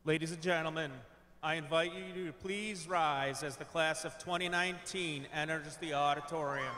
Ladies and gentlemen, I invite you to please rise as the class of 2019 enters the auditorium.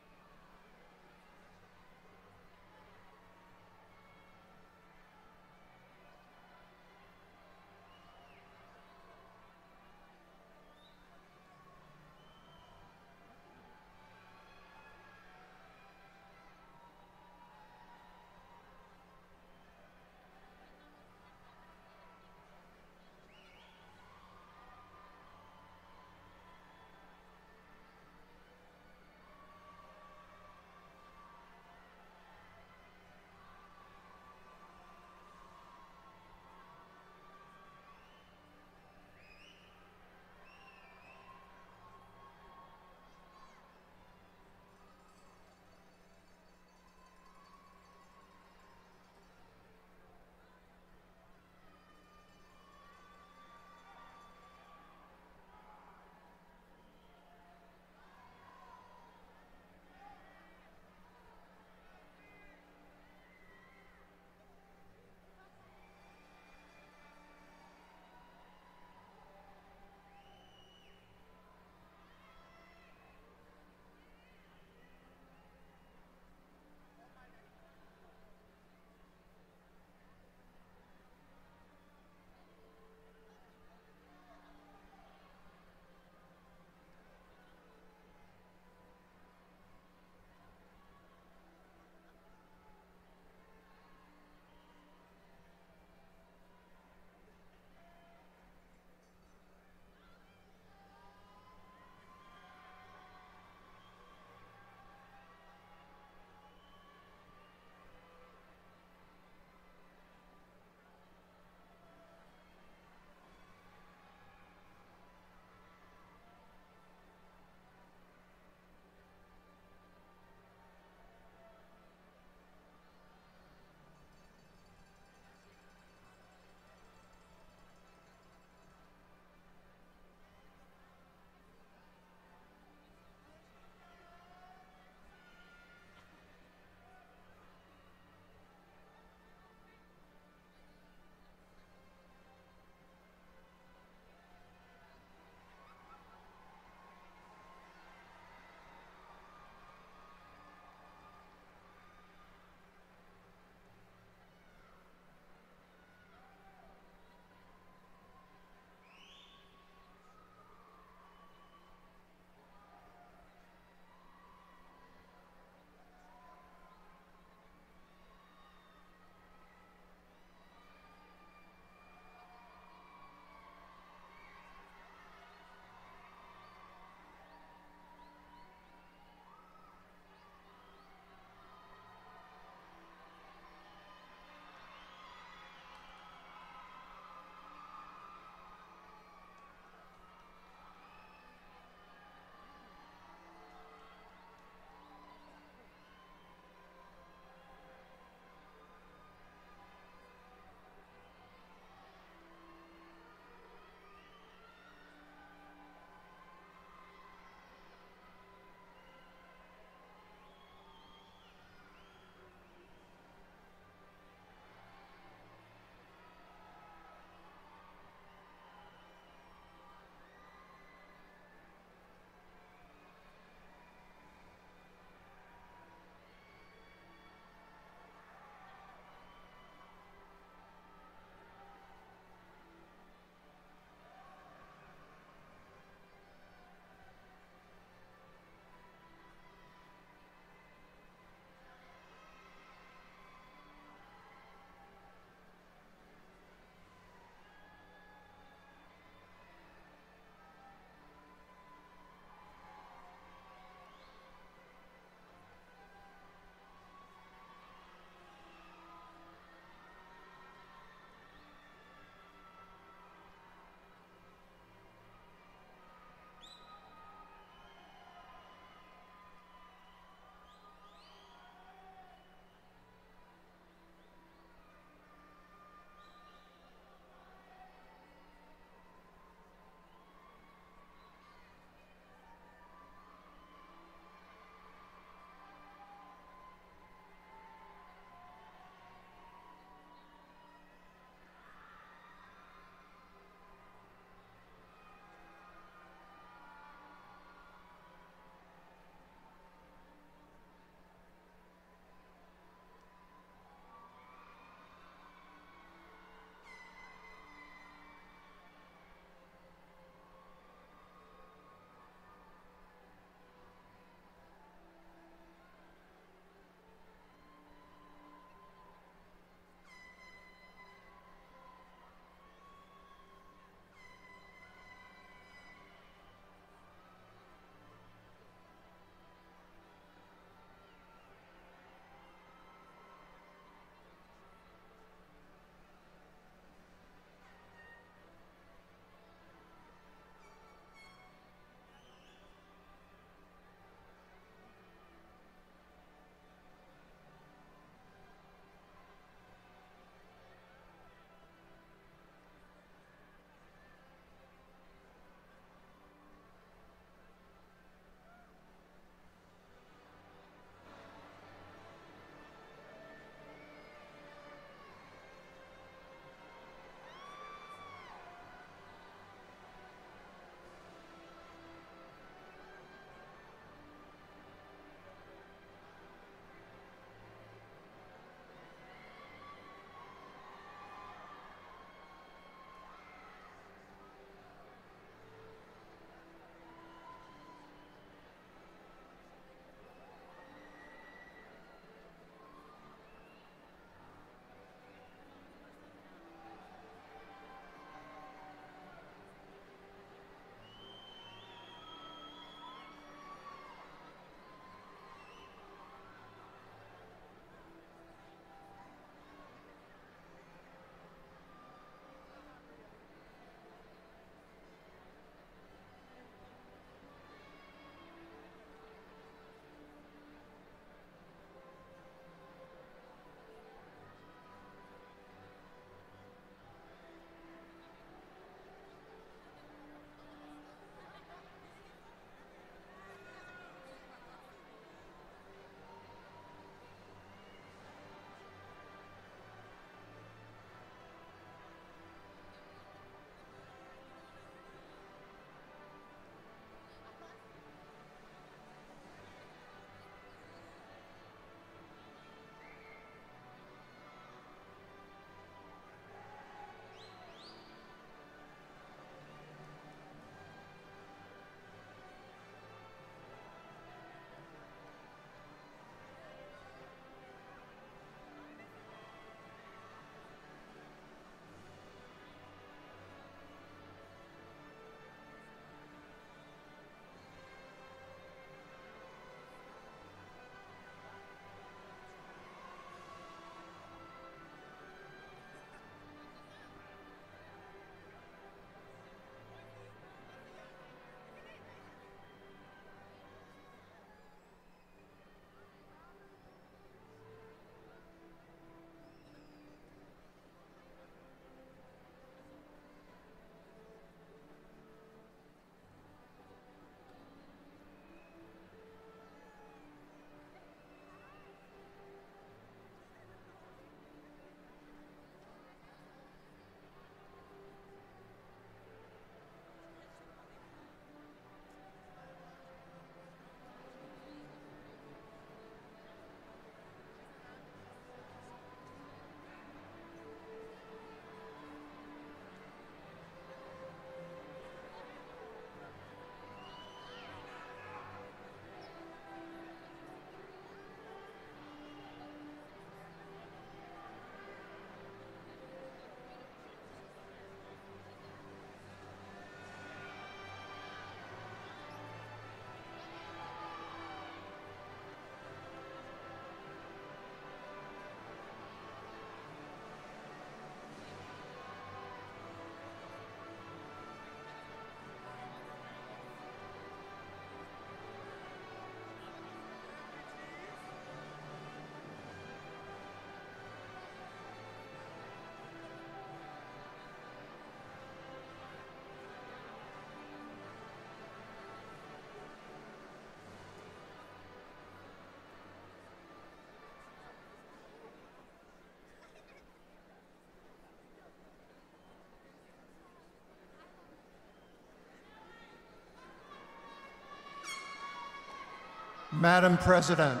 Madam President,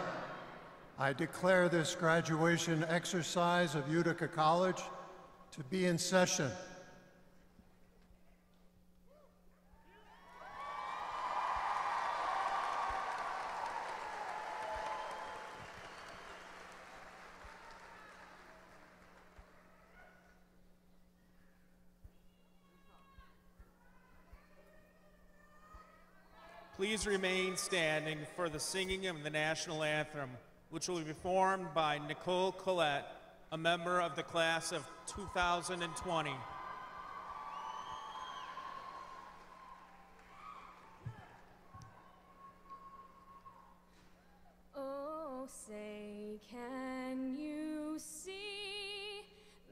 I declare this graduation exercise of Utica College to be in session. Please remain standing for the singing of the national anthem, which will be performed by Nicole Collette, a member of the class of 2020. Oh, say, can you see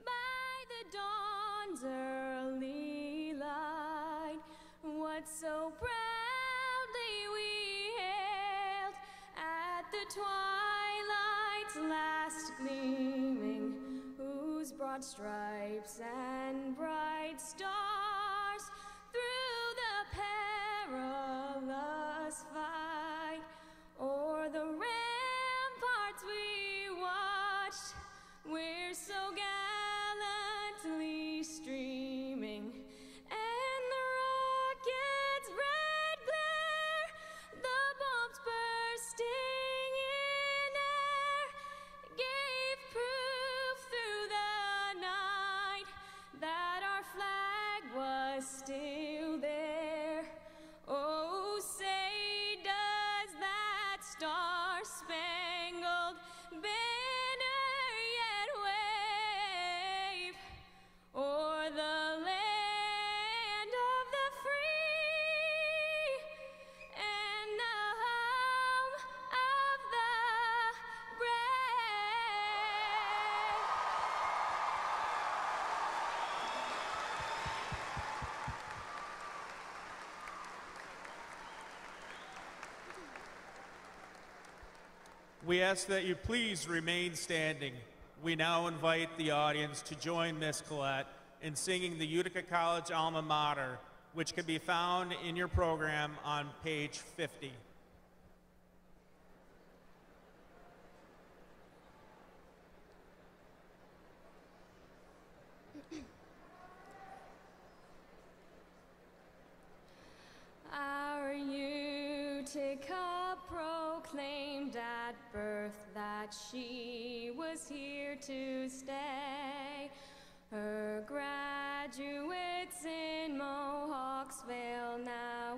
by the dawn's early light what so proudly we hailed at the twilight's last gleaming, whose broad stripes and bright stars through the perilous fight o'er the ramparts we watched, we're so gallantly streaming, and the rocket's red glare, the bombs bursting in air, gave proof through the night that our flag was still there. Oh, say does that star-spangled banner yet wave o'er the land of the free and the home of the brave? We ask that you please remain standing. We now invite the audience to join Miss Collette in singing the Utica College alma mater, which can be found in your program on page 50. Our Utica proclaimed at birth that she was here to stay. Her graduates in Mohawksville now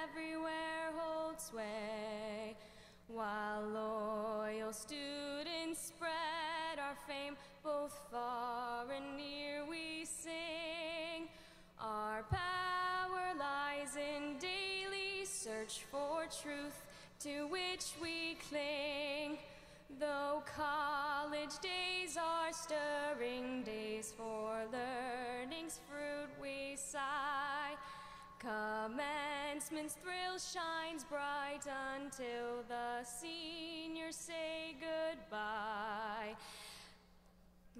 everywhere hold sway, while loyal students spread our fame both far and near. We sing, our power lies in daily search for truth, to which we cling. Though college days are stirring days, for learning's fruit we sigh. Commencement's thrill shines bright until the seniors say goodbye.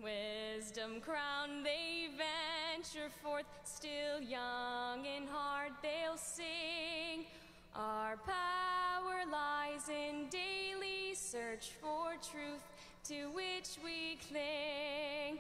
Wisdom crowned they venture forth, still young in heart they'll sing. Our power lies in daily search for truth, to which we cling.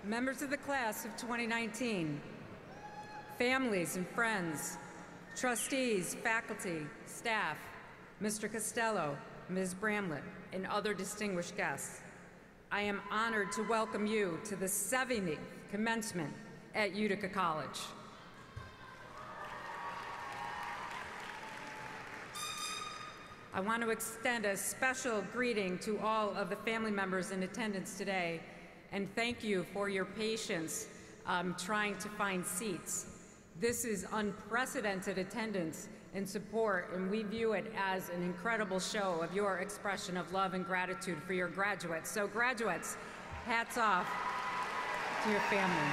Members of the class of 2019, families and friends, trustees, faculty, staff, Mr. Costello, Ms. Bramlett, and other distinguished guests, I am honored to welcome you to the 70th commencement at Utica College. I want to extend a special greeting to all of the family members in attendance today, and thank you for your patience trying to find seats. This is unprecedented attendance and support, and we view it as an incredible show of your expression of love and gratitude for your graduates. So graduates, hats off to your family.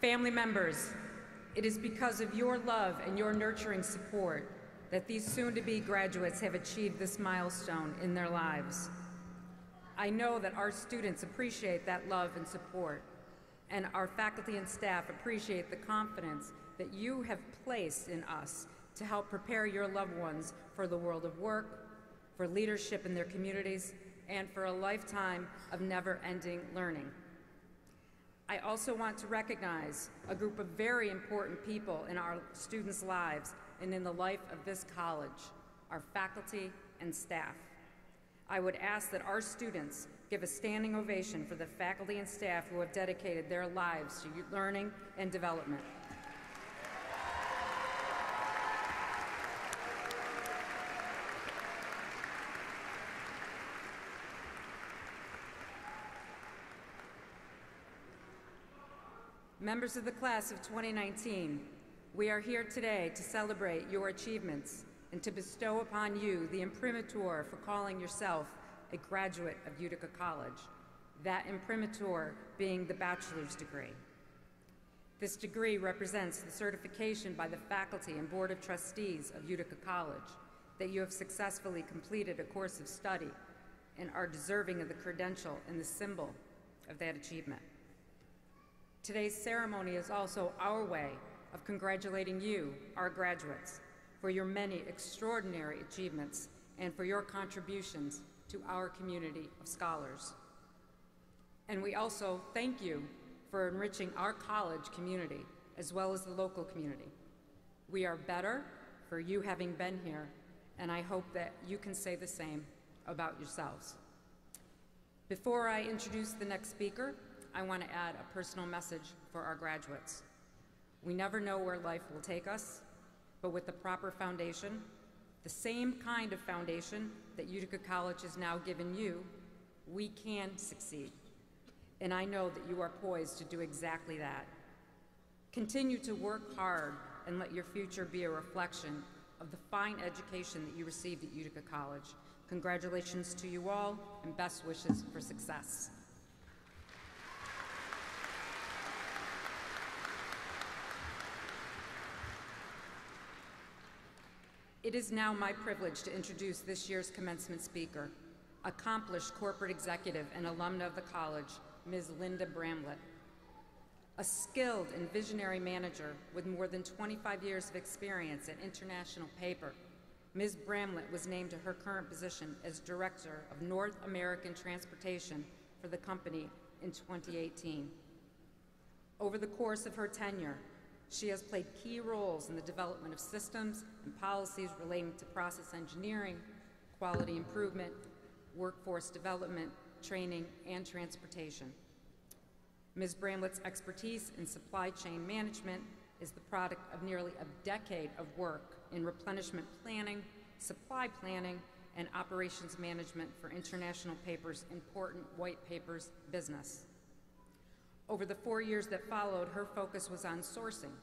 Family members, it is because of your love and your nurturing support that these soon-to-be graduates have achieved this milestone in their lives. I know that our students appreciate that love and support, and our faculty and staff appreciate the confidence that you have placed in us to help prepare your loved ones for the world of work, for leadership in their communities, and for a lifetime of never-ending learning. I also want to recognize a group of very important people in our students' lives and in the life of this college, our faculty and staff. I would ask that our students give a standing ovation for the faculty and staff who have dedicated their lives to learning and development. Members of the class of 2019, we are here today to celebrate your achievements and to bestow upon you the imprimatur for calling yourself a graduate of Utica College, that imprimatur being the bachelor's degree. This degree represents the certification by the faculty and board of trustees of Utica College that you have successfully completed a course of study and are deserving of the credential and the symbol of that achievement. Today's ceremony is also our way of congratulating you, our graduates, for your many extraordinary achievements and for your contributions to our community of scholars. And we also thank you for enriching our college community as well as the local community. We are better for you having been here, and I hope that you can say the same about yourselves. Before I introduce the next speaker, I want to add a personal message for our graduates. We never know where life will take us, but with the proper foundation, the same kind of foundation that Utica College has now given you, we can succeed. And I know that you are poised to do exactly that. Continue to work hard and let your future be a reflection of the fine education that you received at Utica College. Congratulations to you all, and best wishes for success. It is now my privilege to introduce this year's commencement speaker, accomplished corporate executive and alumna of the college, Ms. Linda Bramlett. A skilled and visionary manager with more than 25 years of experience at International Paper, Ms. Bramlett was named to her current position as Director of North American Transportation for the company in 2018. Over the course of her tenure, she has played key roles in the development of systems and policies relating to process engineering, quality improvement, workforce development, training, and transportation. Ms. Bramlett's expertise in supply chain management is the product of nearly a decade of work in replenishment planning, supply planning, and operations management for International Paper's important white papers business. Over the 4 years that followed, her focus was on sourcing,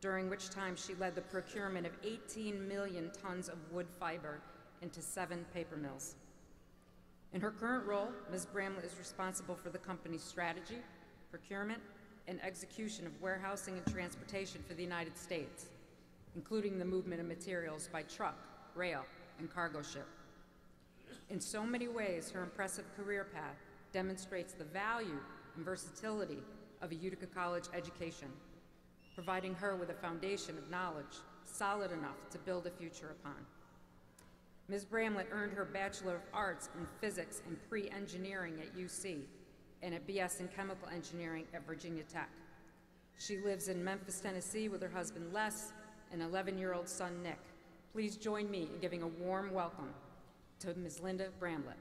during which time she led the procurement of 18 million tons of wood fiber into 7 paper mills. In her current role, Ms. Bramlett is responsible for the company's strategy, procurement, and execution of warehousing and transportation for the United States, including the movement of materials by truck, rail, and cargo ship. In so many ways, her impressive career path demonstrates the value and versatility of a Utica College education, providing her with a foundation of knowledge solid enough to build a future upon. Ms. Bramlett earned her Bachelor of Arts in Physics and Pre-Engineering at UC and a BS in Chemical Engineering at Virginia Tech. She lives in Memphis, Tennessee with her husband Les and 11-year-old son Nick. Please join me in giving a warm welcome to Ms. Linda Bramlett.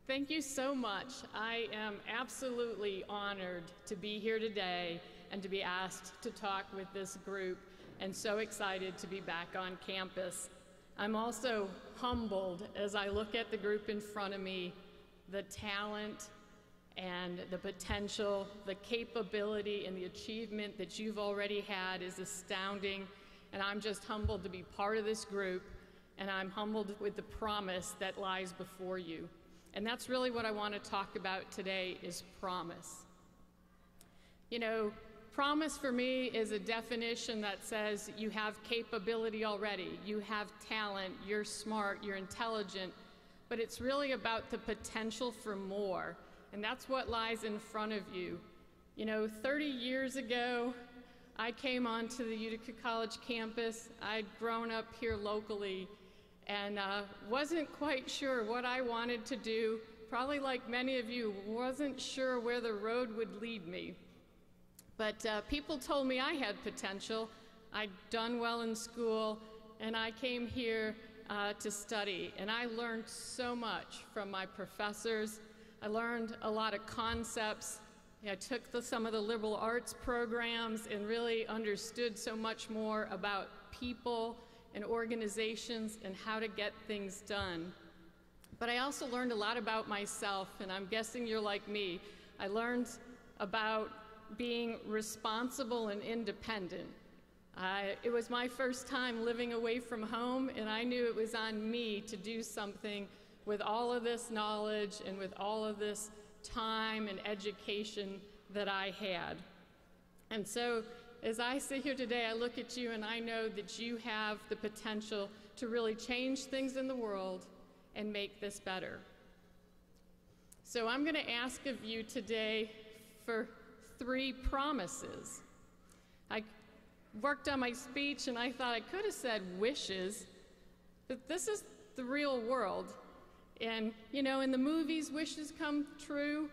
Thank you so much. I am absolutely honored to be here today and to be asked to talk with this group and so excited to be back on campus. I'm also humbled as I look at the group in front of me. The talent and the potential, the capability and the achievement that you've already had is astounding, and I'm just humbled to be part of this group, and I'm humbled with the promise that lies before you. And that's really what I want to talk about today, is promise. You know, promise for me is a definition that says you have capability already, you have talent, you're smart, you're intelligent, but it's really about the potential for more, and that's what lies in front of you. You know, 30 years ago, I came onto the Utica College campus. I'd grown up here locally and wasn't quite sure what I wanted to do. Probably like many of you, wasn't sure where the road would lead me. But people told me I had potential. I'd done well in school, and I came here to study. And I learned so much from my professors. I learned a lot of concepts. I took some of the liberal arts programs and really understood so much more about people and organizations and how to get things done. But I also learned a lot about myself, and I'm guessing you're like me. I learned about being responsible and independent. It was my first time living away from home, and I knew it was on me to do something with all of this knowledge and with all of this time and education that I had. And so as I sit here today, I look at you and I know that you have the potential to really change things in the world and make this better. So I'm going to ask of you today for 3 promises. I worked on my speech and I thought I could have said wishes, but this is the real world. And you know, in the movies, wishes come true,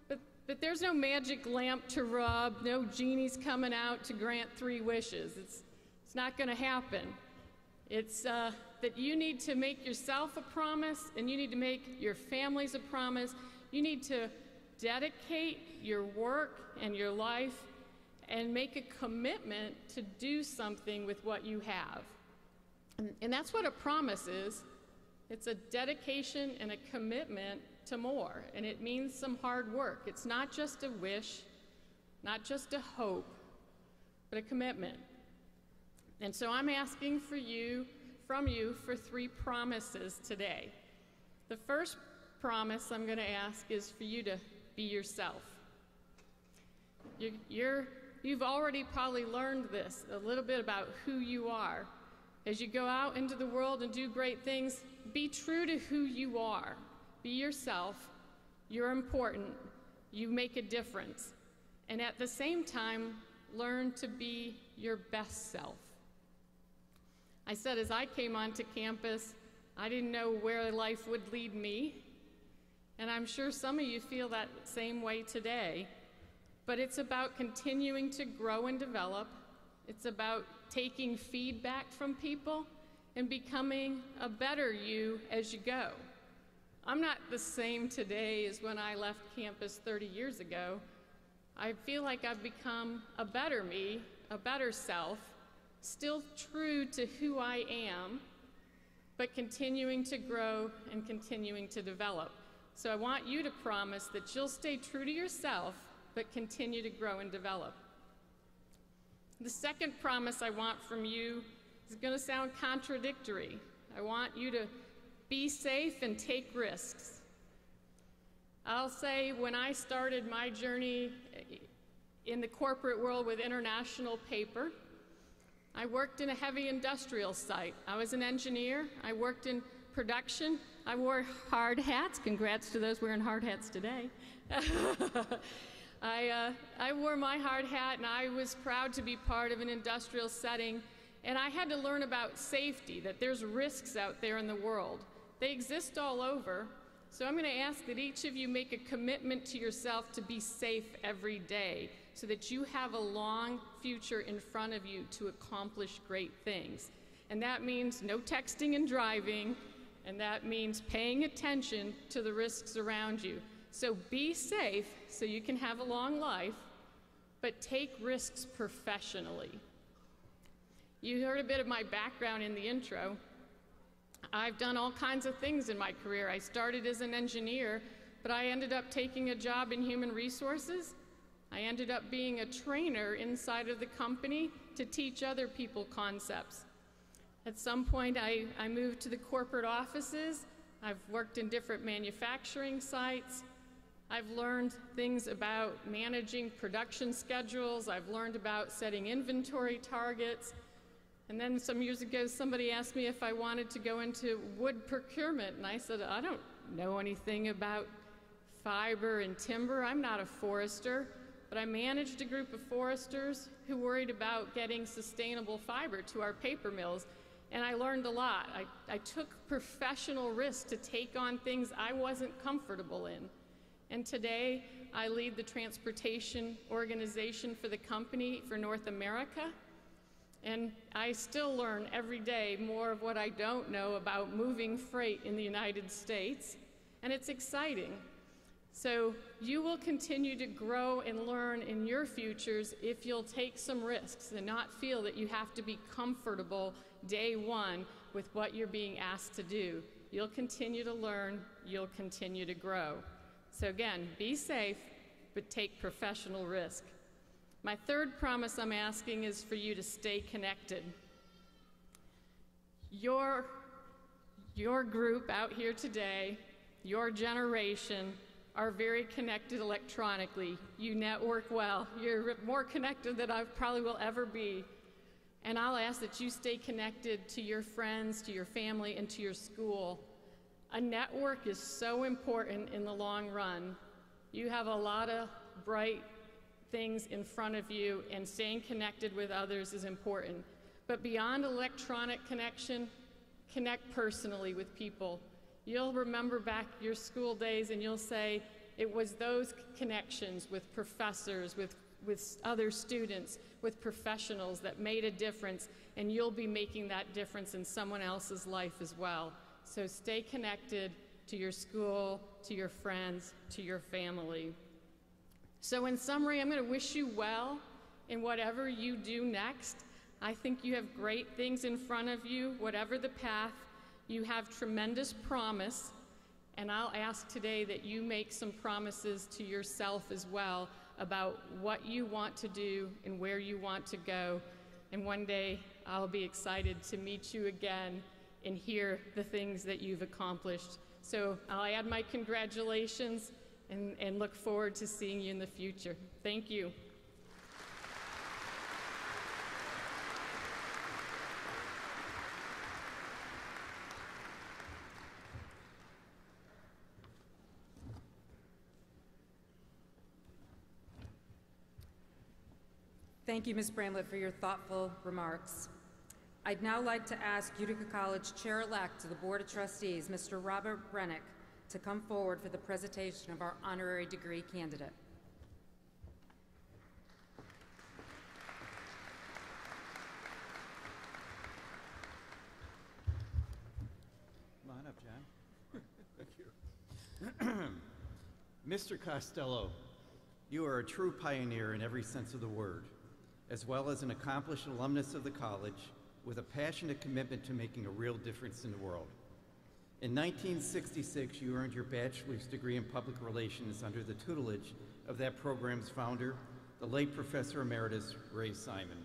but there's no magic lamp to rub, no genies coming out to grant 3 wishes. It's not going to happen. It's that you need to make yourself a promise, and you need to make your families a promise. You need to dedicate your work and your life and make a commitment to do something with what you have. And that's what a promise is. It's a dedication and a commitment to more, and it means some hard work. It's not just a wish, not just a hope, but a commitment. And so I'm asking from you for 3 promises today. The first promise I'm going to ask is for you to be yourself. You've already probably learned this, a little bit about who you are. As you go out into the world and do great things, be true to who you are. Be yourself. You're important. You make a difference. And at the same time, learn to be your best self. I said as I came onto campus, I didn't know where life would lead me. And I'm sure some of you feel that same way today. But it's about continuing to grow and develop. It's about taking feedback from people and becoming a better you as you go. I'm not the same today as when I left campus 30 years ago. I feel like I've become a better me, a better self, still true to who I am, but continuing to grow and continuing to develop. So I want you to promise that you'll stay true to yourself, but continue to grow and develop. The second promise I want from you is going to sound contradictory. I want you to be safe and take risks. I'll say when I started my journey in the corporate world with International Paper, I worked in a heavy industrial site. I was an engineer. I worked in production. I wore hard hats. Congrats to those wearing hard hats today. I wore my hard hat, and I was proud to be part of an industrial setting. And I had to learn about safety, that there's risks out there in the world. They exist all over. So I'm going to ask that each of you make a commitment to yourself to be safe every day so that you have a long future in front of you to accomplish great things. And that means no texting and driving, and that means paying attention to the risks around you. So be safe so you can have a long life, but take risks professionally. You heard a bit of my background in the intro. I've done all kinds of things in my career. I started as an engineer, but I ended up taking a job in human resources. I ended up being a trainer inside of the company to teach other people concepts. At some point, I moved to the corporate offices. I've worked in different manufacturing sites. I've learned things about managing production schedules. I've learned about setting inventory targets. And then some years ago, somebody asked me if I wanted to go into wood procurement, and I said, I don't know anything about fiber and timber. I'm not a forester, but I managed a group of foresters who worried about getting sustainable fiber to our paper mills, and I learned a lot. I took professional risks to take on things I wasn't comfortable in. And today, I lead the transportation organization for the company for North America. And I still learn every day more of what I don't know about moving freight in the United States, and it's exciting. So you will continue to grow and learn in your futures if you'll take some risks and not feel that you have to be comfortable day one with what you're being asked to do. You'll continue to learn, you'll continue to grow. So again, be safe, but take professional risk. My third promise I'm asking is for you to stay connected. Your group out here today, your generation, are very connected electronically. You network well. You're more connected than I probably will ever be. And I'll ask that you stay connected to your friends, to your family, and to your school. A network is so important in the long run. You have a lot of bright things in front of you, and staying connected with others is important. But beyond electronic connection, connect personally with people. You'll remember back your school days and you'll say, it was those connections with professors, with other students, with professionals that made a difference, and you'll be making that difference in someone else's life as well. So stay connected to your school, to your friends, to your family. So in summary, I'm going to wish you well in whatever you do next. I think you have great things in front of you. Whatever the path, you have tremendous promise. And I'll ask today that you make some promises to yourself as well about what you want to do and where you want to go. And one day, I'll be excited to meet you again and hear the things that you've accomplished. So I'll add my congratulations and look forward to seeing you in the future. Thank you. Thank you, Ms. Bramlett, for your thoughtful remarks. I'd now like to ask Utica College Chair-elect to the Board of Trustees, Mr. Robert Brennick, to come forward for the presentation of our honorary degree candidate. Come on up, John. Thank you. Mr. Costello, you are a true pioneer in every sense of the word, as well as an accomplished alumnus of the college with a passionate commitment to making a real difference in the world. In 1966, you earned your bachelor's degree in public relations under the tutelage of that program's founder, the late Professor Emeritus Ray Simon.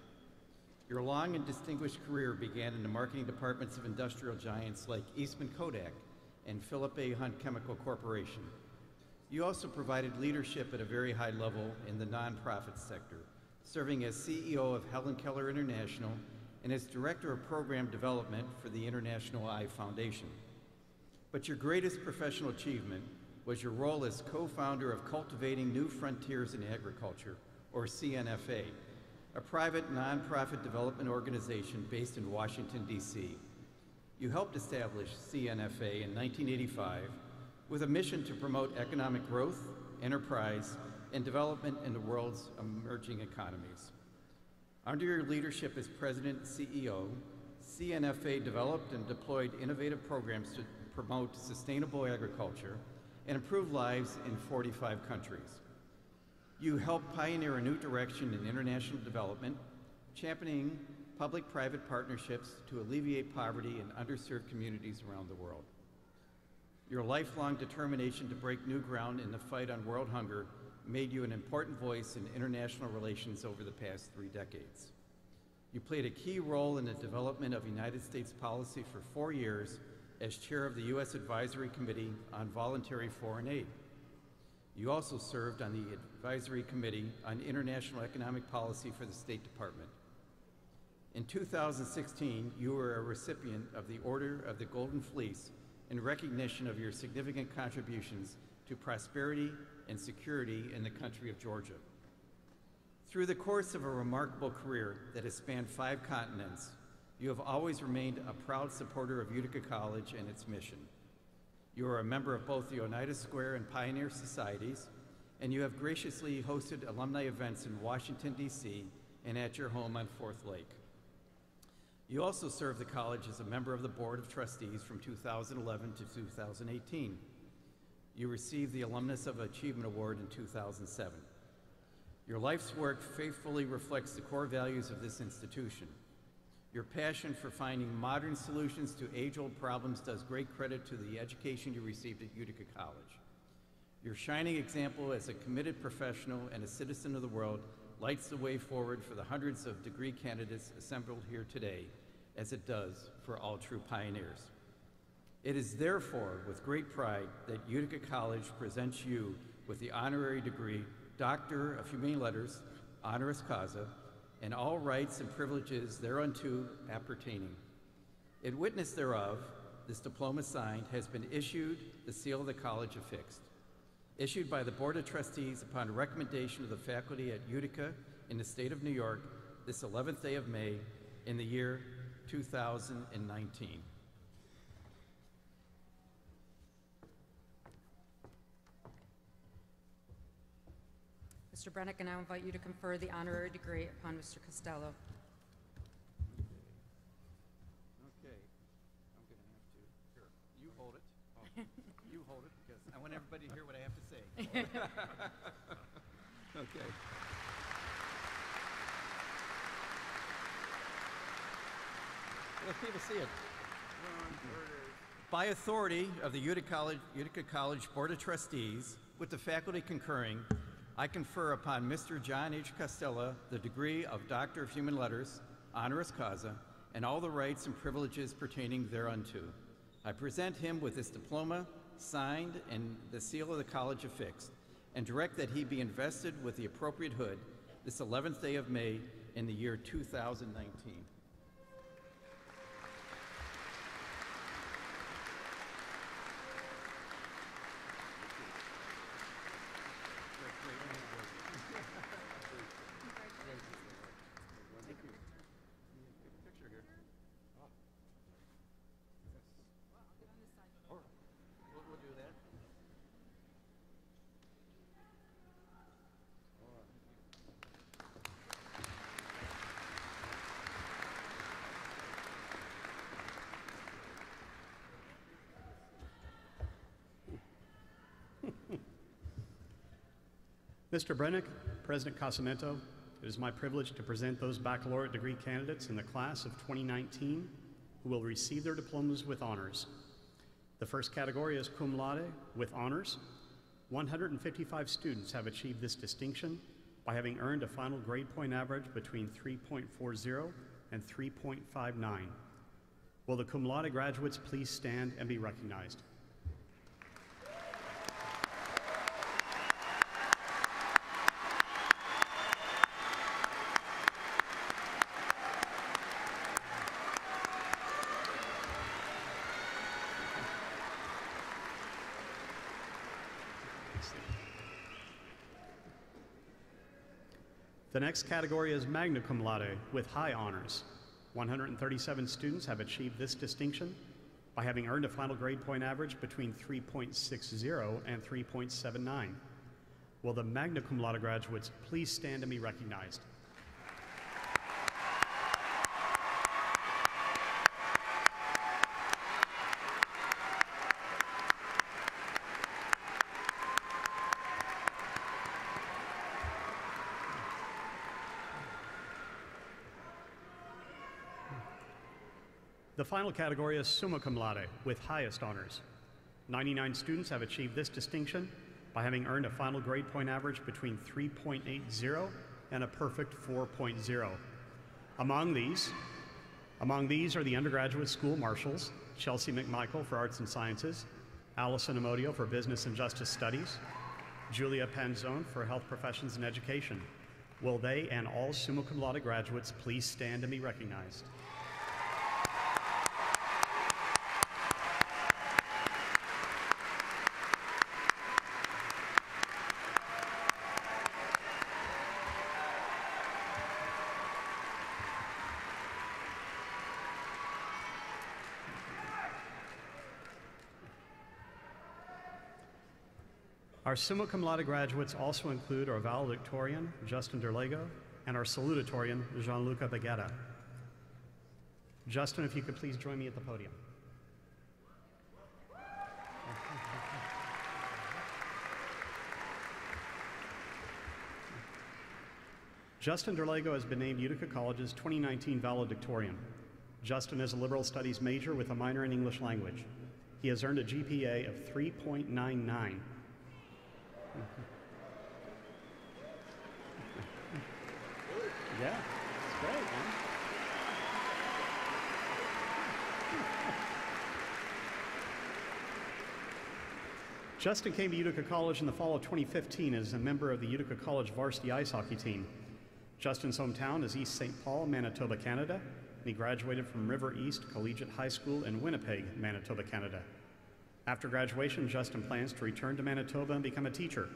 Your long and distinguished career began in the marketing departments of industrial giants like Eastman Kodak and Philip A. Hunt Chemical Corporation. You also provided leadership at a very high level in the nonprofit sector, serving as CEO of Helen Keller International and as Director of Program Development for the International Eye Foundation. But your greatest professional achievement was your role as co-founder of Cultivating New Frontiers in Agriculture, or CNFA, a private nonprofit development organization based in Washington, D.C. You helped establish CNFA in 1985 with a mission to promote economic growth, enterprise, and development in the world's emerging economies. Under your leadership as president and CEO, CNFA developed and deployed innovative programs to promote sustainable agriculture and improve lives in 45 countries. You helped pioneer a new direction in international development, championing public-private partnerships to alleviate poverty in underserved communities around the world. Your lifelong determination to break new ground in the fight on world hunger made you an important voice in international relations over the past 3 decades. You played a key role in the development of United States policy for 4 years as chair of the U.S. Advisory Committee on Voluntary Foreign Aid. You also served on the Advisory Committee on International Economic Policy for the State Department. In 2016, you were a recipient of the Order of the Golden Fleece in recognition of your significant contributions to prosperity and security in the country of Georgia. Through the course of a remarkable career that has spanned 5 continents, you have always remained a proud supporter of Utica College and its mission. You are a member of both the Oneida Square and Pioneer Societies, and you have graciously hosted alumni events in Washington, D.C., and at your home on Fourth Lake. You also served the college as a member of the Board of Trustees from 2011 to 2018. You received the Alumnus of Achievement Award in 2007. Your life's work faithfully reflects the core values of this institution. Your passion for finding modern solutions to age-old problems does great credit to the education you received at Utica College. Your shining example as a committed professional and a citizen of the world lights the way forward for the hundreds of degree candidates assembled here today, as it does for all true pioneers. It is therefore with great pride that Utica College presents you with the honorary degree Doctor of Humane Letters, honoris causa, and all rights and privileges thereunto appertaining. In witness thereof, this diploma signed has been issued, the seal of the college affixed. Issued by the Board of Trustees upon recommendation of the faculty at Utica in the state of New York, this 11th day of May in the year 2019. Mr. Brennick, I now invite you to confer the honorary degree upon Mr. Costello. Okay, I'm going to have to, here, you hold it. Oh, you hold it because I want everybody to hear what I have to say. Okay. Let people see it. By authority of the Utica College Board of Trustees, with the faculty concurring, I confer upon Mr. John H. Costello the degree of Doctor of Human Letters, honoris causa, and all the rights and privileges pertaining thereunto. I present him with this diploma, signed and the seal of the college affixed, and direct that he be invested with the appropriate hood this 11th day of May in the year 2019. Mr. Brennick, President Casamento, it is my privilege to present those baccalaureate degree candidates in the class of 2019 who will receive their diplomas with honors. The first category is cum laude with honors. 155 students have achieved this distinction by having earned a final grade point average between 3.40 and 3.59. Will the cum laude graduates please stand and be recognized? The next category is magna cum laude with high honors. 137 students have achieved this distinction by having earned a final grade point average between 3.60 and 3.79. Will the magna cum laude graduates please stand and be recognized? The final category is summa cum laude, with highest honors. 99 students have achieved this distinction by having earned a final grade point average between 3.80 and a perfect 4.0. Among these are the undergraduate school marshals, Chelsea McMichael for Arts and Sciences, Allison Amodio for Business and Justice Studies, Julia Panzone for Health Professions and Education. Will they and all summa cum laude graduates please stand and be recognized? Our summa cum laude graduates also include our valedictorian, Justin Derlego, and our salutatorian, Gianluca Baghetta. Justin, if you could please join me at the podium. Justin Derlego has been named Utica College's 2019 valedictorian. Justin is a liberal studies major with a minor in English language. He has earned a GPA of 3.99. Yeah, it's great, man. Justin came to Utica College in the fall of 2015 as a member of the Utica College varsity ice hockey team. Justin's hometown is East St. Paul, Manitoba, Canada, and he graduated from River East Collegiate High School in Winnipeg, Manitoba, Canada. After graduation, Justin plans to return to Manitoba and become a teacher.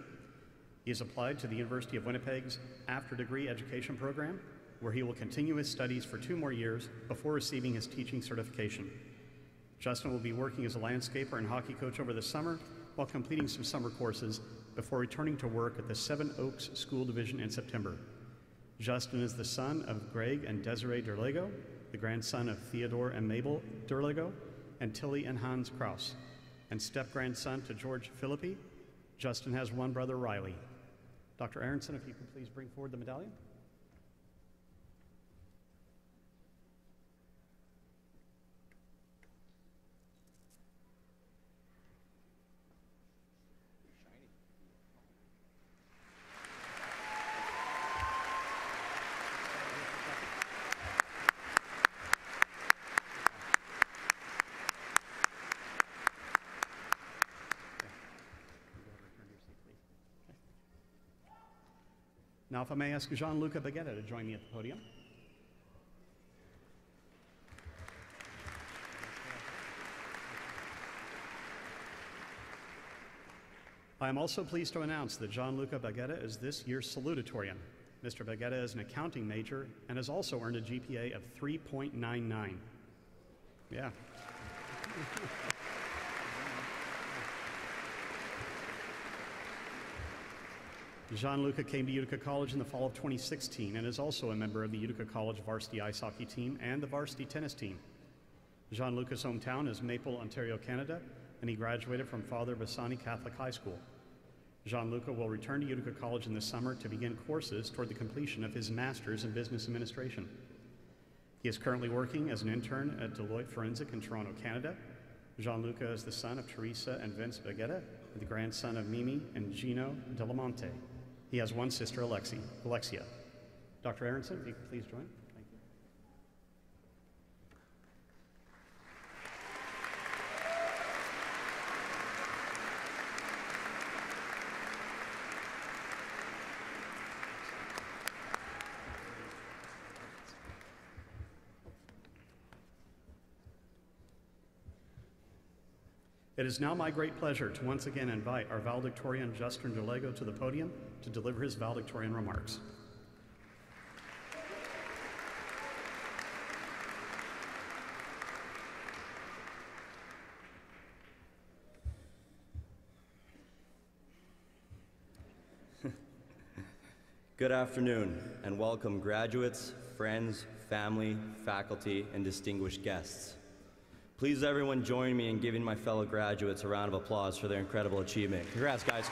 He has applied to the University of Winnipeg's after-degree education program, where he will continue his studies for 2 more years before receiving his teaching certification. Justin will be working as a landscaper and hockey coach over the summer while completing some summer courses before returning to work at the Seven Oaks School Division in September. Justin is the son of Greg and Desiree Derlego, the grandson of Theodore and Mabel Derlego, and Tilly and Hans Kraus, and step-grandson to George Philippi. Justin has one brother, Riley. Dr. Aronson, if you could please bring forward the medallion. Now, if I may ask Gianluca Baghetta to join me at the podium. I am also pleased to announce that Gianluca Baghetta is this year's salutatorian. Mr. Baghetta is an accounting major and has also earned a GPA of 3.99. Yeah. Gianluca came to Utica College in the fall of 2016 and is also a member of the Utica College varsity ice hockey team and the varsity tennis team. Gianluca's hometown is Maple, Ontario, Canada, and he graduated from Father Bassani Catholic High School. Gianluca will return to Utica College in the summer to begin courses toward the completion of his master's in business administration. He is currently working as an intern at Deloitte Forensic in Toronto, Canada. Gianluca is the son of Teresa and Vince Baghetta, and the grandson of Mimi and Gino Delamonte. He has one sister, Alexia. Dr. Aronson, if you could please join. Thank you. It is now my great pleasure to once again invite our valedictorian, Justin Derlego, to the podium to deliver his valedictorian remarks. Good afternoon, and welcome graduates, friends, family, faculty, and distinguished guests. Please everyone join me in giving my fellow graduates a round of applause for their incredible achievement. Congrats, guys.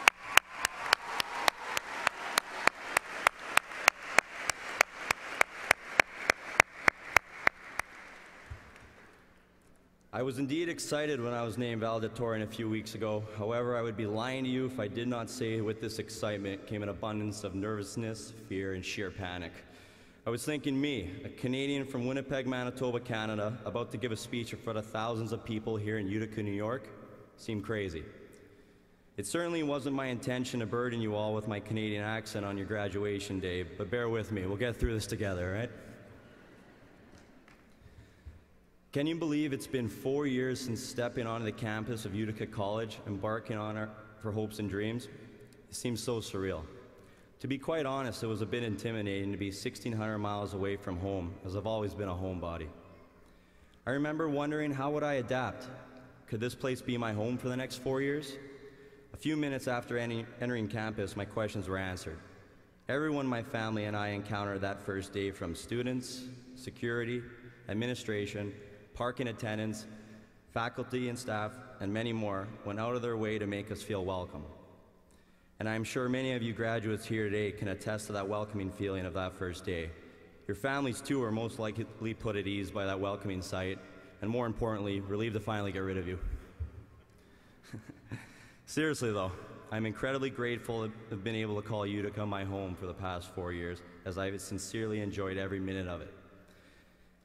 I was indeed excited when I was named valedictorian a few weeks ago. However, I would be lying to you if I did not say with this excitement came an abundance of nervousness, fear, and sheer panic. I was thinking me, a Canadian from Winnipeg, Manitoba, Canada, about to give a speech in front of thousands of people here in Utica, New York, seemed crazy. It certainly wasn't my intention to burden you all with my Canadian accent on your graduation day, but bear with me, we'll get through this together, right? Can you believe it's been 4 years since stepping onto the campus of Utica College, embarking on for hopes and dreams? It seems so surreal. To be quite honest, it was a bit intimidating to be 1,600 miles away from home, as I've always been a homebody. I remember wondering, how would I adapt? Could this place be my home for the next 4 years? A few minutes after entering campus, my questions were answered. Everyone in my family and I encountered that first day, from students, security, administration, parking attendants, faculty and staff, and many more, went out of their way to make us feel welcome. And I'm sure many of you graduates here today can attest to that welcoming feeling of that first day. Your families, too, are most likely put at ease by that welcoming sight, and more importantly, relieved to finally get rid of you. Seriously, though, I'm incredibly grateful to have been able to call Utica my home for the past 4 years, as I've sincerely enjoyed every minute of it.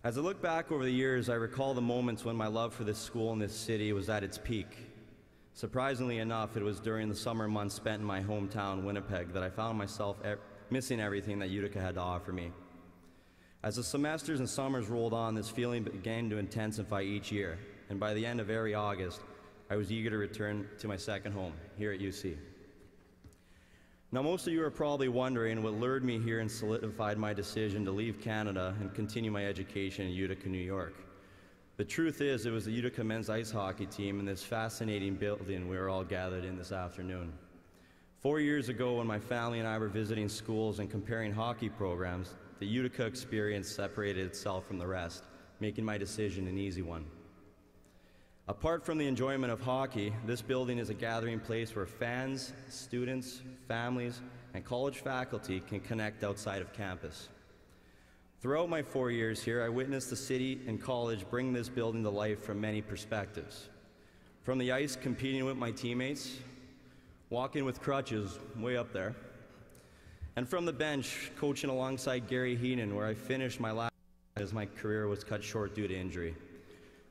As I look back over the years, I recall the moments when my love for this school and this city was at its peak. Surprisingly enough, it was during the summer months spent in my hometown, Winnipeg, that I found myself missing everything that Utica had to offer me. As the semesters and summers rolled on, this feeling began to intensify each year, and by the end of every August, I was eager to return to my second home, here at UC. Now, most of you are probably wondering what lured me here and solidified my decision to leave Canada and continue my education in Utica, New York. The truth is, it was the Utica men's ice hockey team in this fascinating building we were all gathered in this afternoon. 4 years ago, when my family and I were visiting schools and comparing hockey programs, the Utica experience separated itself from the rest, making my decision an easy one. Apart from the enjoyment of hockey, this building is a gathering place where fans, students, families, and college faculty can connect outside of campus. Throughout my 4 years here, I witnessed the city and college bring this building to life from many perspectives. From the ice, competing with my teammates, walking with crutches way up there, and from the bench, coaching alongside Gary Heenan, where I finished my last as my career was cut short due to injury.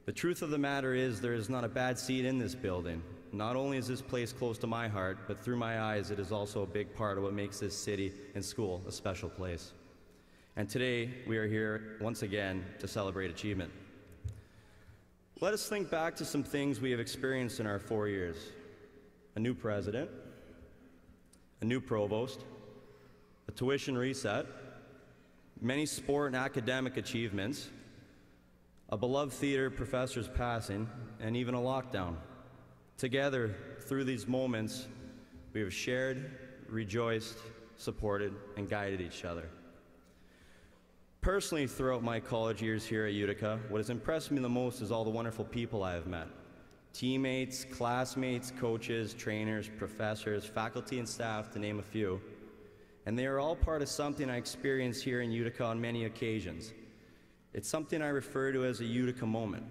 The truth of the matter is, there is not a bad seat in this building. Not only is this place close to my heart, but through my eyes, it is also a big part of what makes this city and school a special place. And today, we are here once again to celebrate achievement. Let us think back to some things we have experienced in our 4 years. A new president, a new provost, a tuition reset, many sport and academic achievements, a beloved theater professor's passing, and even a lockdown. Together, through these moments, we have shared, rejoiced, supported, and guided each other. Personally, throughout my college years here at Utica, what has impressed me the most is all the wonderful people I have met. Teammates, classmates, coaches, trainers, professors, faculty and staff, to name a few. And they are all part of something I experienced here in Utica on many occasions. It's something I refer to as a Utica moment.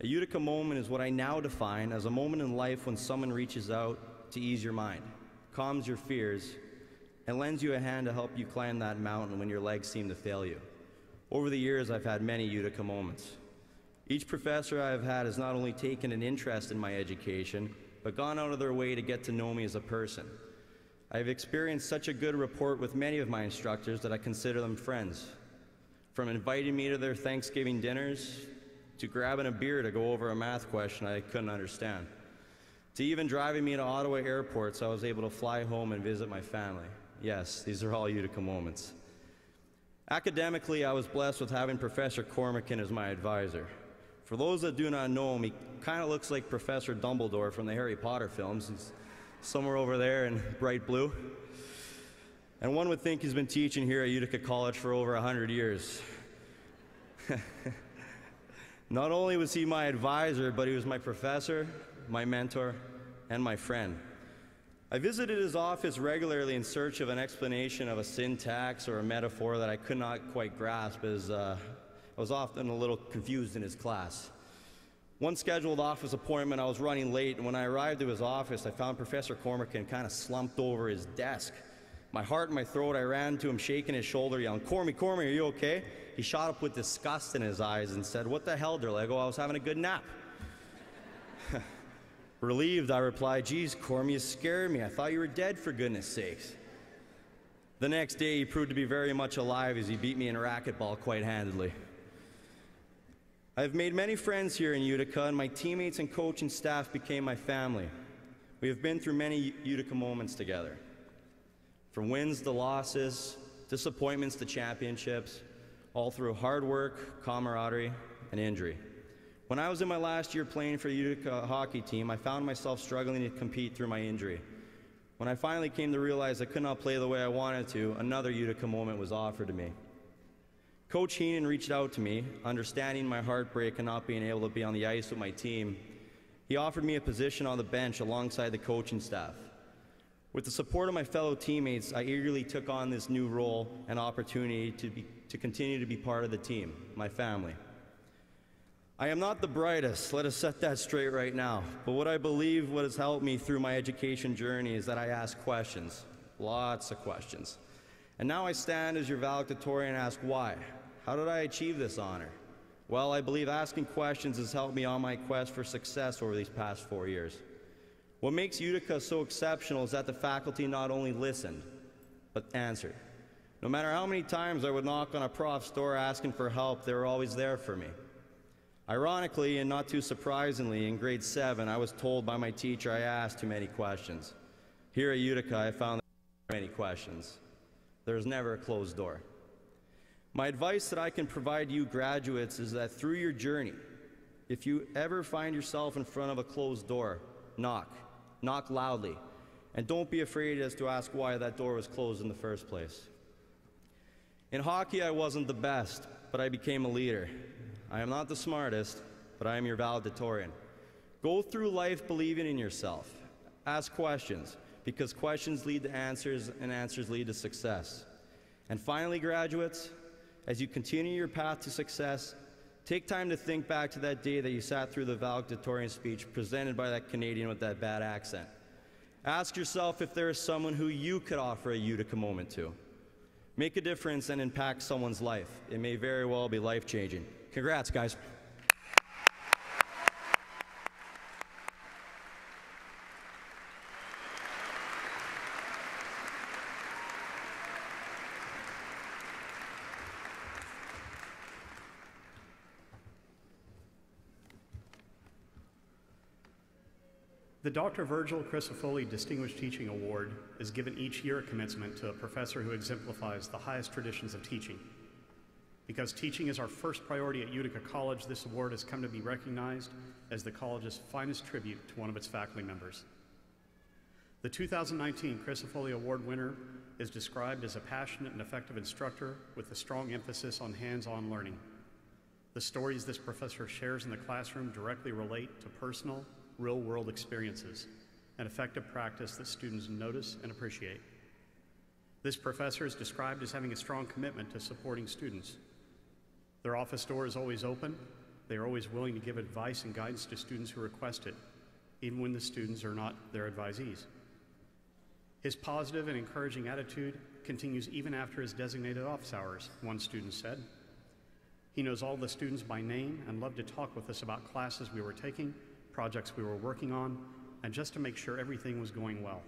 A Utica moment is what I now define as a moment in life when someone reaches out to ease your mind, calms your fears, and lends you a hand to help you climb that mountain when your legs seem to fail you. Over the years, I've had many Utica moments. Each professor I have had has not only taken an interest in my education, but gone out of their way to get to know me as a person. I've experienced such a good rapport with many of my instructors that I consider them friends. From inviting me to their Thanksgiving dinners, to grabbing a beer to go over a math question I couldn't understand, to even driving me to Ottawa Airport so I was able to fly home and visit my family. Yes, these are all Utica moments. Academically, I was blessed with having Professor Cormakin as my advisor. For those that do not know him, he kind of looks like Professor Dumbledore from the Harry Potter films. He's somewhere over there in bright blue. And one would think he's been teaching here at Utica College for over 100 years. Not only was he my advisor, but he was my professor, my mentor, and my friend. I visited his office regularly in search of an explanation of a syntax or a metaphor that I could not quite grasp, as I was often a little confused in his class. One scheduled office appointment, I was running late, and when I arrived to his office, I found Professor Cormican kind of slumped over his desk. My heart in my throat, I ran to him, shaking his shoulder, yelling, Cormy, are you okay? He shot up with disgust in his eyes and said, what the hell, Derlego? I was having a good nap. Relieved, I replied, geez, Cormy, you scared me. I thought you were dead, for goodness sakes. The next day, he proved to be very much alive as he beat me in racquetball quite handedly. I've made many friends here in Utica, and my teammates and coaching staff became my family. We have been through many Utica moments together. From wins to losses, disappointments to championships, all through hard work, camaraderie, and injury. When I was in my last year playing for the Utica hockey team, I found myself struggling to compete through my injury. When I finally came to realize I could not play the way I wanted to, another Utica moment was offered to me. Coach Heenan reached out to me, understanding my heartbreak and not being able to be on the ice with my team. He offered me a position on the bench alongside the coaching staff. With the support of my fellow teammates, I eagerly took on this new role and opportunity to continue to be part of the team, my family. I am not the brightest, let us set that straight right now, but what I believe what has helped me through my education journey is that I ask questions, lots of questions. And now I stand as your valedictorian and ask why. How did I achieve this honor? Well, I believe asking questions has helped me on my quest for success over these past 4 years. What makes Utica so exceptional is that the faculty not only listened, but answered. No matter how many times I would knock on a prof's door asking for help, they were always there for me. Ironically, and not too surprisingly, in grade 7, I was told by my teacher I asked too many questions. Here at Utica, I found that there were many questions. There's never a closed door. My advice that I can provide you graduates is that through your journey, if you ever find yourself in front of a closed door, knock. Knock loudly. And don't be afraid as to ask why that door was closed in the first place. In hockey, I wasn't the best, but I became a leader. I am not the smartest, but I am your valedictorian. Go through life believing in yourself. Ask questions, because questions lead to answers, and answers lead to success. And finally, graduates, as you continue your path to success, take time to think back to that day that you sat through the valedictorian speech presented by that Canadian with that bad accent. Ask yourself if there is someone who you could offer a Utica moment to. Make a difference and impact someone's life. It may very well be life-changing. Congrats, guys. The Dr. Virgil Crisafulli Distinguished Teaching Award is given each year at commencement to a professor who exemplifies the highest traditions of teaching. Because teaching is our first priority at Utica College, this award has come to be recognized as the college's finest tribute to one of its faculty members. The 2019 Crisafulli Award winner is described as a passionate and effective instructor with a strong emphasis on hands-on learning. The stories this professor shares in the classroom directly relate to personal, real-world experiences and effective practice that students notice and appreciate. This professor is described as having a strong commitment to supporting students. Their office door is always open. They are always willing to give advice and guidance to students who request it, even when the students are not their advisees. His positive and encouraging attitude continues even after his designated office hours, one student said. He knows all the students by name and loved to talk with us about classes we were taking, projects we were working on, and just to make sure everything was going well.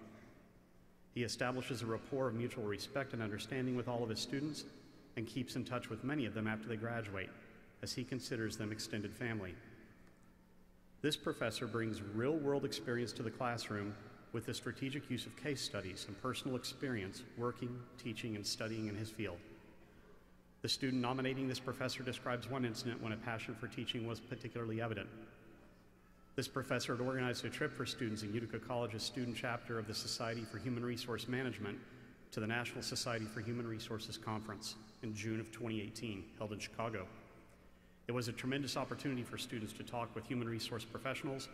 He establishes a rapport of mutual respect and understanding with all of his students and keeps in touch with many of them after they graduate, as he considers them extended family. This professor brings real-world experience to the classroom with the strategic use of case studies and personal experience working, teaching, and studying in his field. The student nominating this professor describes one incident when a passion for teaching was particularly evident. This professor had organized a trip for students in Utica College's student chapter of the Society for Human Resource Management to the National Society for Human Resources Conference in June of 2018, held in Chicago. It was a tremendous opportunity for students to talk with human resource professionals,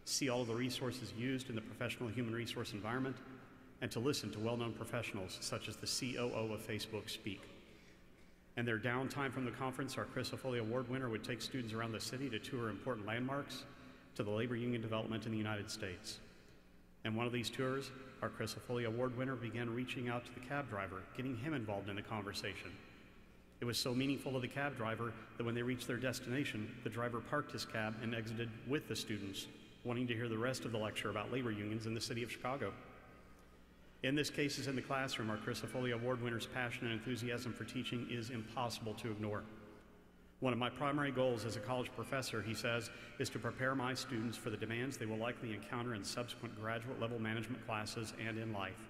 see all of the resources used in the professional human resource environment, and to listen to well-known professionals such as the COO of Facebook speak. In their downtime from the conference, our Chris Foley Award winner would take students around the city to tour important landmarks to the labor union development in the United States. In one of these tours, our Chris Foley Award winner began reaching out to the cab driver, getting him involved in the conversation. It was so meaningful to the cab driver that when they reached their destination, the driver parked his cab and exited with the students, wanting to hear the rest of the lecture about labor unions in the city of Chicago. In this case, as in the classroom, our Chris Foley Award winner's passion and enthusiasm for teaching is impossible to ignore. One of my primary goals as a college professor, he says, is to prepare my students for the demands they will likely encounter in subsequent graduate level management classes and in life.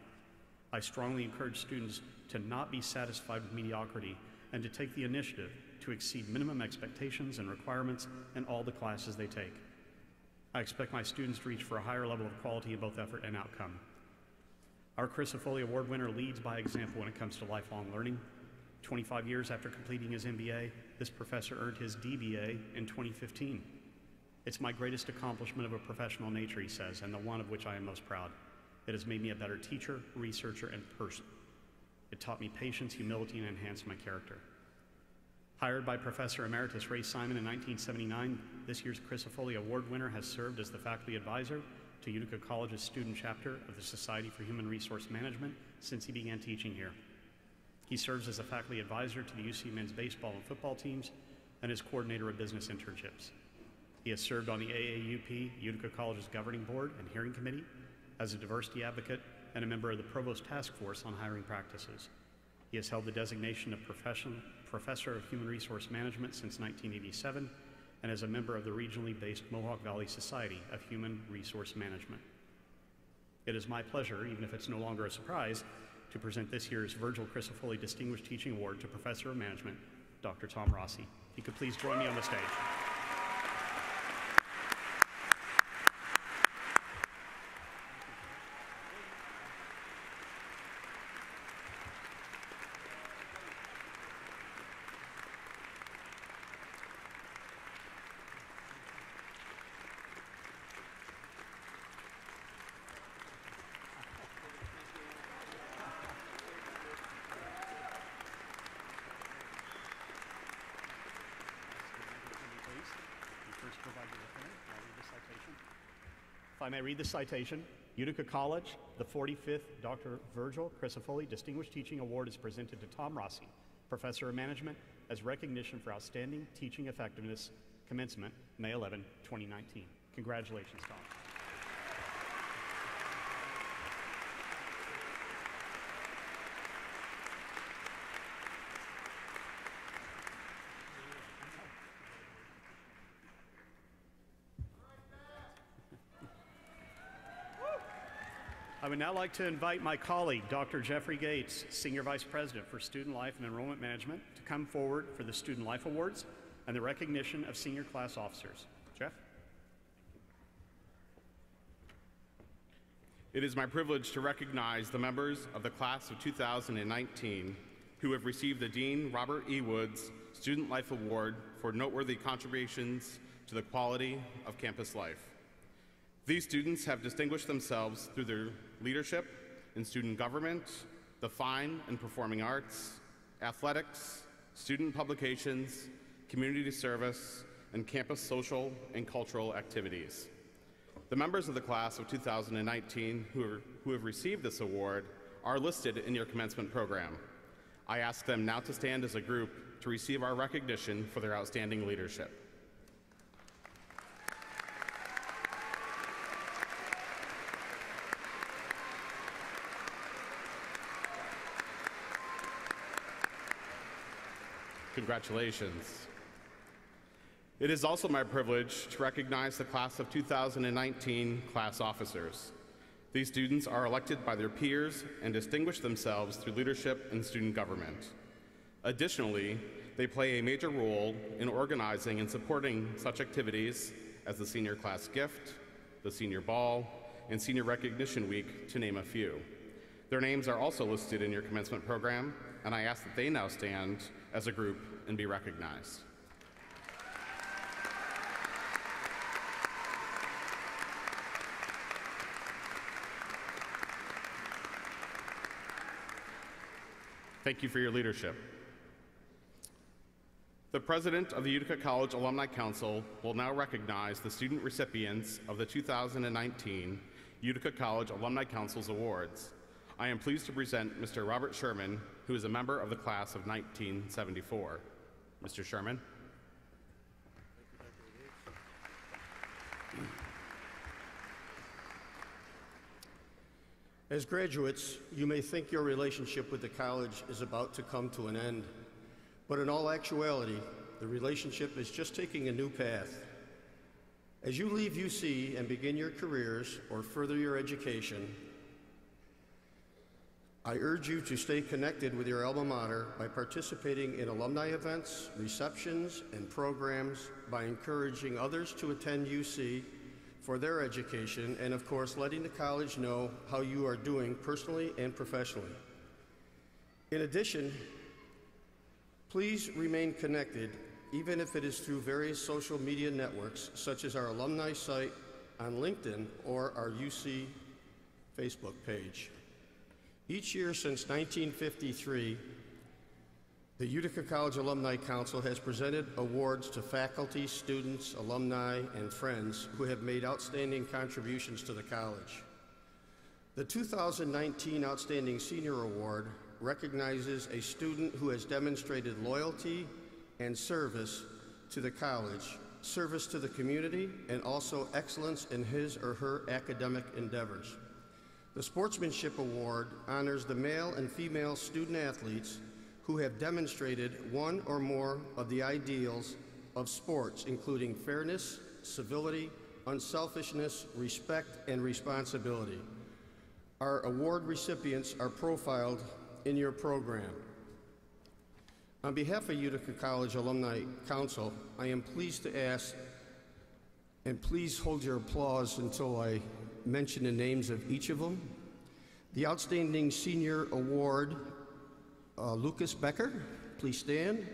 I strongly encourage students to not be satisfied with mediocrity and to take the initiative to exceed minimum expectations and requirements in all the classes they take. I expect my students to reach for a higher level of quality in both effort and outcome. Our Chris Foley Award winner leads by example when it comes to lifelong learning. 25 years after completing his MBA, this professor earned his DBA in 2015. It's my greatest accomplishment of a professional nature, he says, and the one of which I am most proud. It has made me a better teacher, researcher, and person. It taught me patience, humility, and enhanced my character. Hired by Professor Emeritus Ray Simon in 1979, this year's Chris Foley Award winner has served as the faculty advisor to Utica College's student chapter of the Society for Human Resource Management since he began teaching here. He serves as a faculty advisor to the UC men's baseball and football teams and is coordinator of business internships. He has served on the AAUP, Utica College's governing board and hearing committee, as a diversity advocate and a member of the Provost Task Force on hiring practices. He has held the designation of Professor of Human Resource Management since 1987 and is a member of the regionally based Mohawk Valley Society of Human Resource Management. It is my pleasure, even if it's no longer a surprise, to present this year's Virgil Chris Foley Distinguished Teaching Award to Professor of Management, Dr. Tom Rossi. If you could please join me on the stage. If I may read the citation, Utica College, the 45th Dr. Virgil Chris Foley Distinguished Teaching Award is presented to Tom Rossi, Professor of Management, as recognition for outstanding teaching effectiveness, commencement, May 11, 2019. Congratulations, Tom. I would now like to invite my colleague, Dr. Jeffrey Gates, Senior Vice President for Student Life and Enrollment Management, to come forward for the Student Life Awards and the recognition of senior class officers. Jeff? It is my privilege to recognize the members of the class of 2019 who have received the Dean Robert E. Woods Student Life Award for noteworthy contributions to the quality of campus life. These students have distinguished themselves through their leadership in student government, the fine and performing arts, athletics, student publications, community service, and campus social and cultural activities. The members of the class of 2019 who have received this award are listed in your commencement program. I ask them now to stand as a group to receive our recognition for their outstanding leadership. Congratulations. It is also my privilege to recognize the class of 2019 class officers. These students are elected by their peers and distinguish themselves through leadership in student government. Additionally, they play a major role in organizing and supporting such activities as the Senior Class Gift, the Senior Ball, and Senior Recognition Week, to name a few. Their names are also listed in your commencement program, and I ask that they now stand as a group and be recognized. Thank you for your leadership. The President of the Utica College Alumni Council will now recognize the student recipients of the 2019 Utica College Alumni Council's awards. I am pleased to present Mr. Robert Sherman, who is a member of the class of 1974. Mr. Sherman. As graduates, you may think your relationship with the college is about to come to an end, but in all actuality, the relationship is just taking a new path. As you leave UC and begin your careers or further your education, I urge you to stay connected with your alma mater by participating in alumni events, receptions, and programs, by encouraging others to attend UC for their education, and of course, letting the college know how you are doing personally and professionally. In addition, please remain connected, even if it is through various social media networks, such as our alumni site on LinkedIn or our UC Facebook page. Each year since 1953, the Utica College Alumni Council has presented awards to faculty, students, alumni, and friends who have made outstanding contributions to the college. The 2019 Outstanding Senior Award recognizes a student who has demonstrated loyalty and service to the college, service to the community, and also excellence in his or her academic endeavors. The Sportsmanship Award honors the male and female student athletes who have demonstrated one or more of the ideals of sports, including fairness, civility, unselfishness, respect, and responsibility. Our award recipients are profiled in your program. On behalf of Utica College Alumni Council, I am pleased to ask, and please hold your applause until I mention the names of each of them. The Outstanding Senior Award, Lucas Becker, please stand.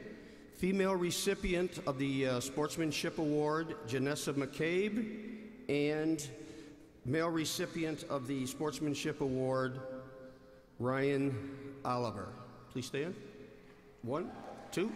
Female recipient of the Sportsmanship Award, Janessa McCabe, and male recipient of the Sportsmanship Award, Ryan Oliver. Please stand. 1, 2.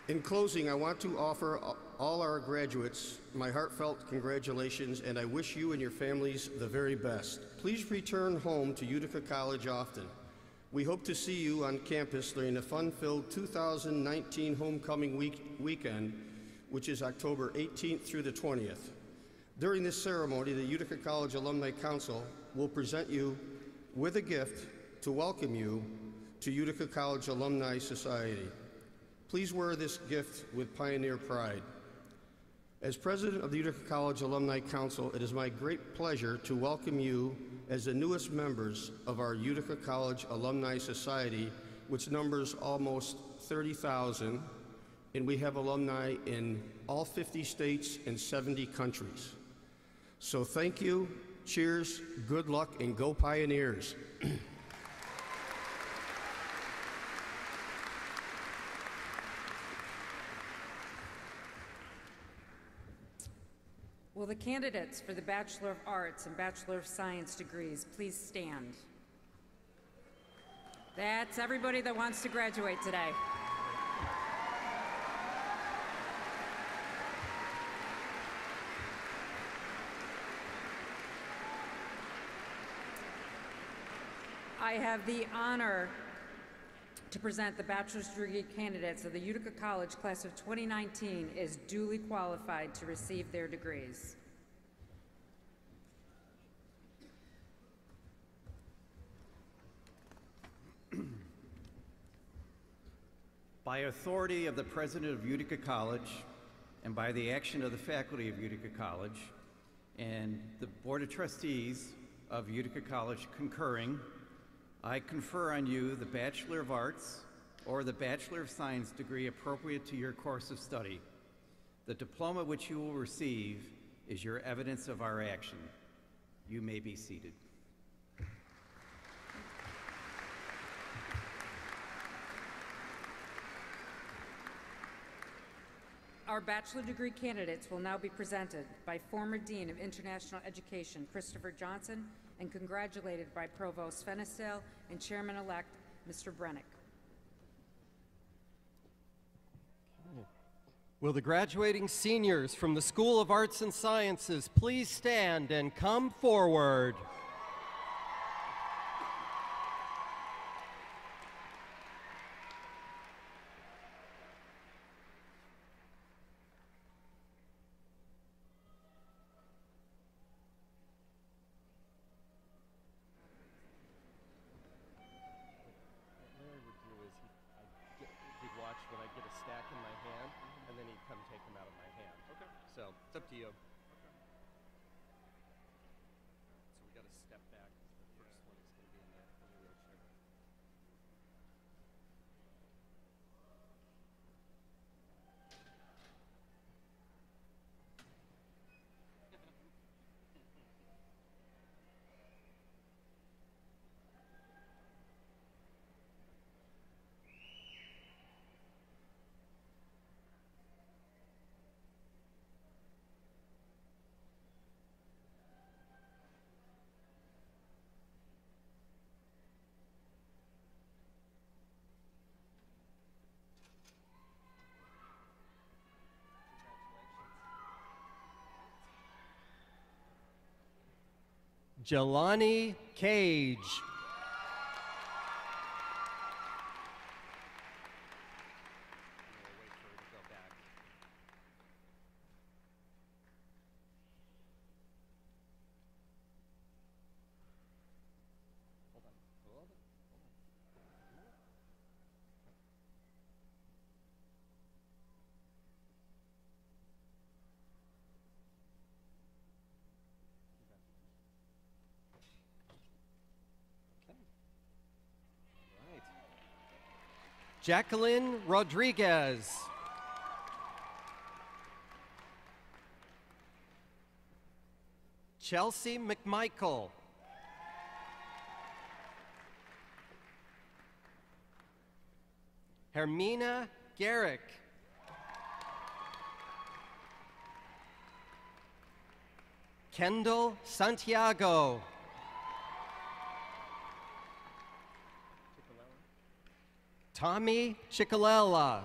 In closing, I want to offer all our graduates my heartfelt congratulations, and I wish you and your families the very best. Please return home to Utica College often. We hope to see you on campus during the fun-filled 2019 homecoming weekend, which is October 18th through the 20th. During this ceremony, the Utica College Alumni Council will present you with a gift to welcome you to Utica College Alumni Society. Please wear this gift with pioneer pride. As president of the Utica College Alumni Council, it is my great pleasure to welcome you as the newest members of our Utica College Alumni Society, which numbers almost 30,000, and we have alumni in all 50 states and 70 countries. So thank you, cheers, good luck, and go Pioneers. Will the candidates for the Bachelor of Arts and Bachelor of Science degrees please stand? That's everybody that wants to graduate today. I have the honor to present the bachelor's degree candidates of the Utica College class of 2019 as duly qualified to receive their degrees. By authority of the President of Utica College and by the action of the faculty of Utica College and the Board of Trustees of Utica College concurring, I confer on you the Bachelor of Arts or the Bachelor of Science degree appropriate to your course of study. The diploma which you will receive is your evidence of our action. You may be seated. Our bachelor degree candidates will now be presented by former Dean of International Education, Christopher Johnson, and congratulated by Provost Fenisdale and Chairman-elect, Mr. Brennick. Will the graduating seniors from the School of Arts and Sciences please stand and come forward? It's up to you. So we got to step back. The first one is going to be in the wheelchair. Jelani Cage. Jacqueline Rodriguez. Chelsea McMichael. Hermina Garrick. Kendall Santiago. Tommy Chicolella.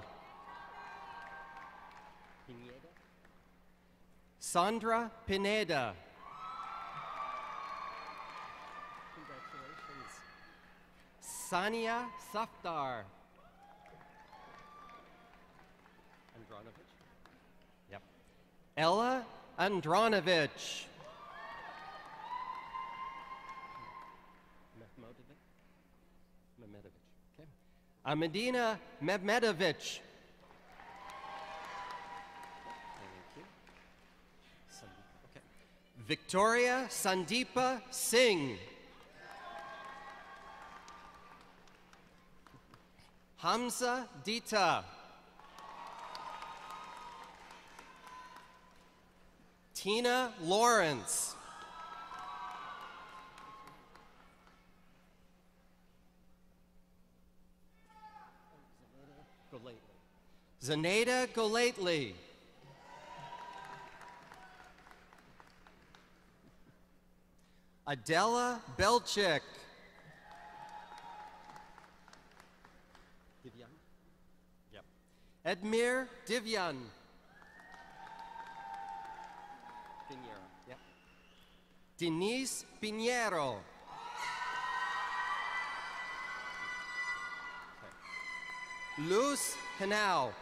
Sandra Pineda. Congratulations. Sania Safdar. Andronovich? Yep. Ella Andronovich. Mehmedovich. Okay. Amadina Mehmedovich. Thank you. Okay. Victoria Sandeepa Singh. Hamza Dita. Tina Lawrence. Zaneta Golately. Adela Belchick. Divyan? Yep. Edmir Divyan. Pinheiro. Yep. Denise Pinheiro. Okay. Luz Hanau.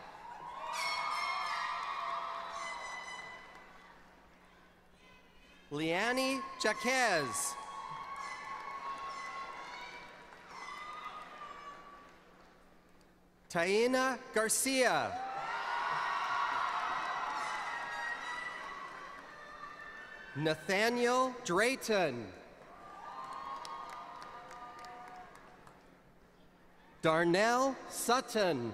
Liani Jaquez. Taina Garcia. Nathaniel Drayton. Darnell Sutton.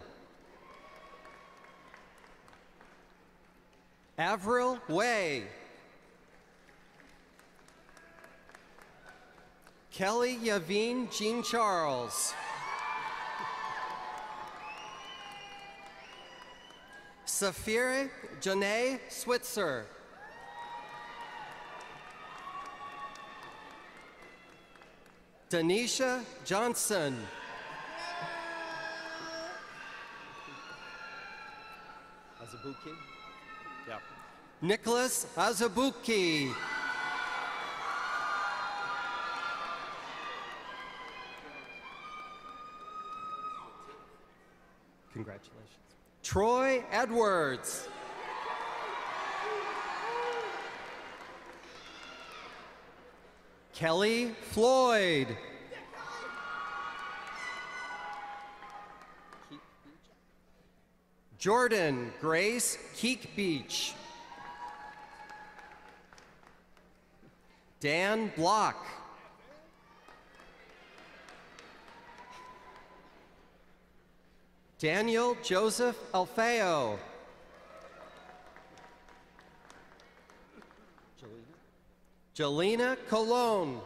Avril Way. Kelly Yavine Jean Charles. Safire Janae Switzer. Denisha Johnson. Azubuki? Yeah. Nicholas Azubuki. Congratulations. Troy Edwards. Kelly Floyd. Jordan Grace Keek Beach. Dan Block. Daniel Joseph Alfeo. Jelena Colon.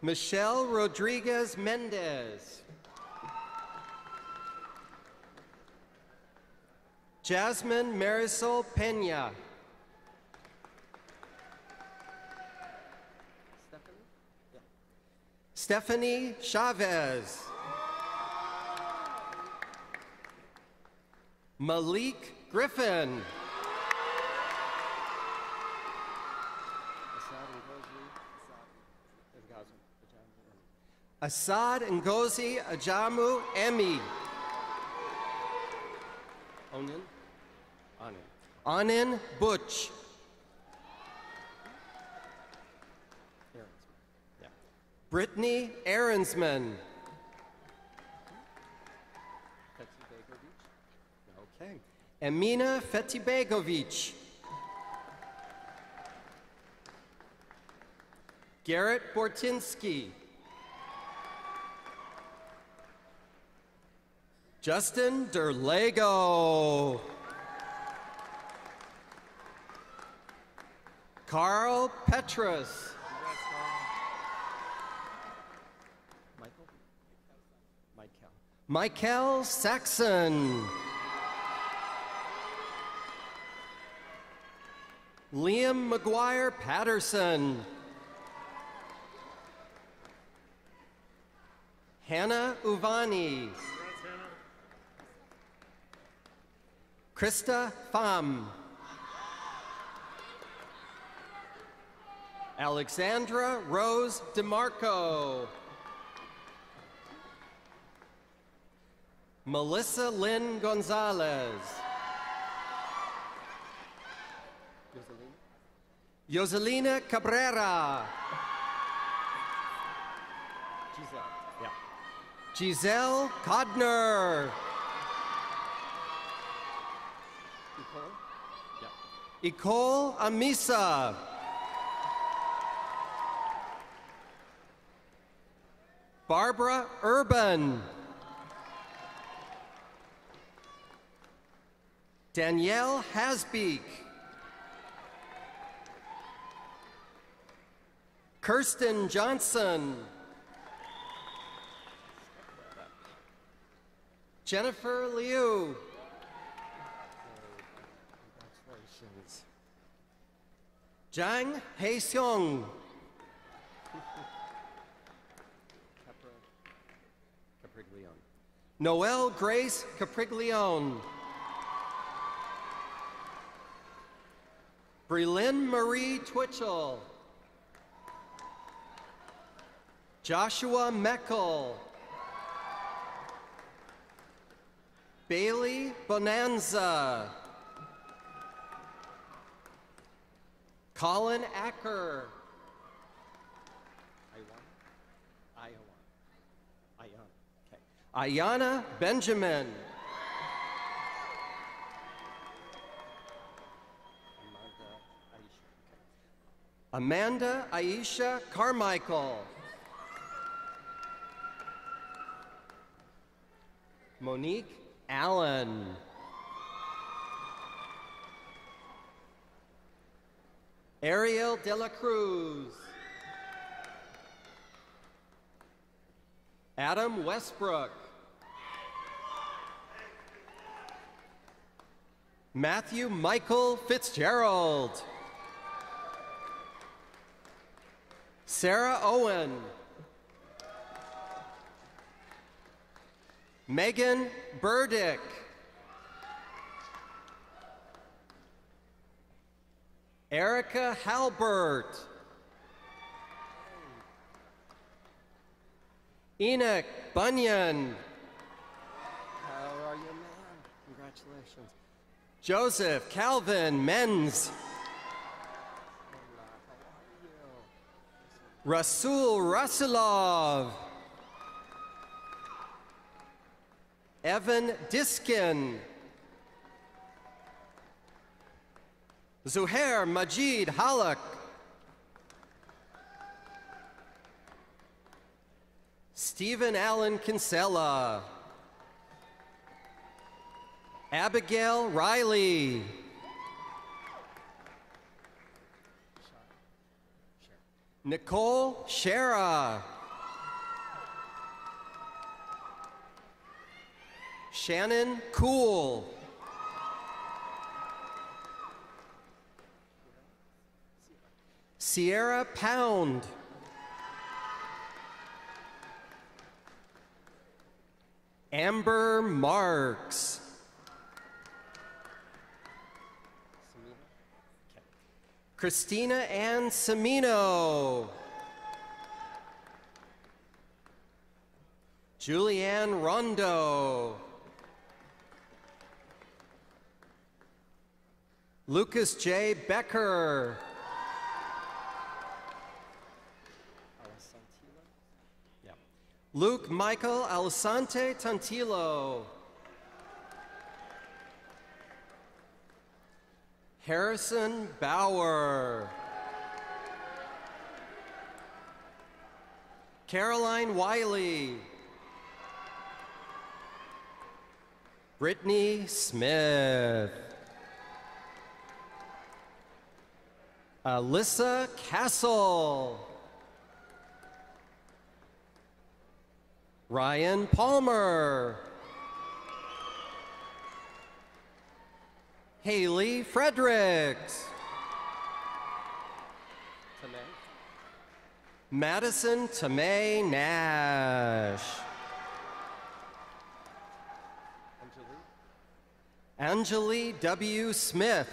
Michelle Rodriguez Mendez. Jasmine Marisol Pena. Stephanie Chavez. Malik Griffin. Assad Ngozi Ajamu Emi. Anin Butch. Brittany Aaronsman. Okay. Emina Fetibegovic. Garrett Bortinsky. Justin Derlego. Carl Petrus. Michael Saxon. Liam McGuire Patterson. Hannah Uvani. Krista Pham. Alexandra Rose DeMarco. Melissa Lynn Gonzalez. Yoselina Cabrera. Giselle Codner. Nicole Amisa. Barbara Urban. Danielle Hasbeek. Kirsten Johnson. Jennifer Liu. Congratulations. Zhang Hei-seong. Capriglione. Noelle Grace Capriglione. Brelyn Marie Twitchell. Joshua Meckel. Bailey Bonanza. Colin Acker. Ayana Benjamin. Amanda Aisha Carmichael. Monique Allen. Ariel De La Cruz. Adam Westbrook. Matthew Michael Fitzgerald. Sarah Owen. Megan Burdick. Erica Halbert. Enoch Bunyan. How are you, man? Congratulations. Joseph Calvin Menz. Rasul Rasulov. Evan Diskin. Zuhair Majid Halak. Stephen Allen Kinsella. Abigail Riley. Nicole Shera. Shannon Cool. Sierra Pound. Amber Marks. Christina Ann Semino. Julianne Rondo. Lucas J. Becker. Luke Michael Alessante Tantillo. Harrison Bauer. Caroline Wiley. Brittany Smith. Alyssa Castle. Ryan Palmer. Haley Fredericks. Madison Tomei Nash. Anjali W. Smith.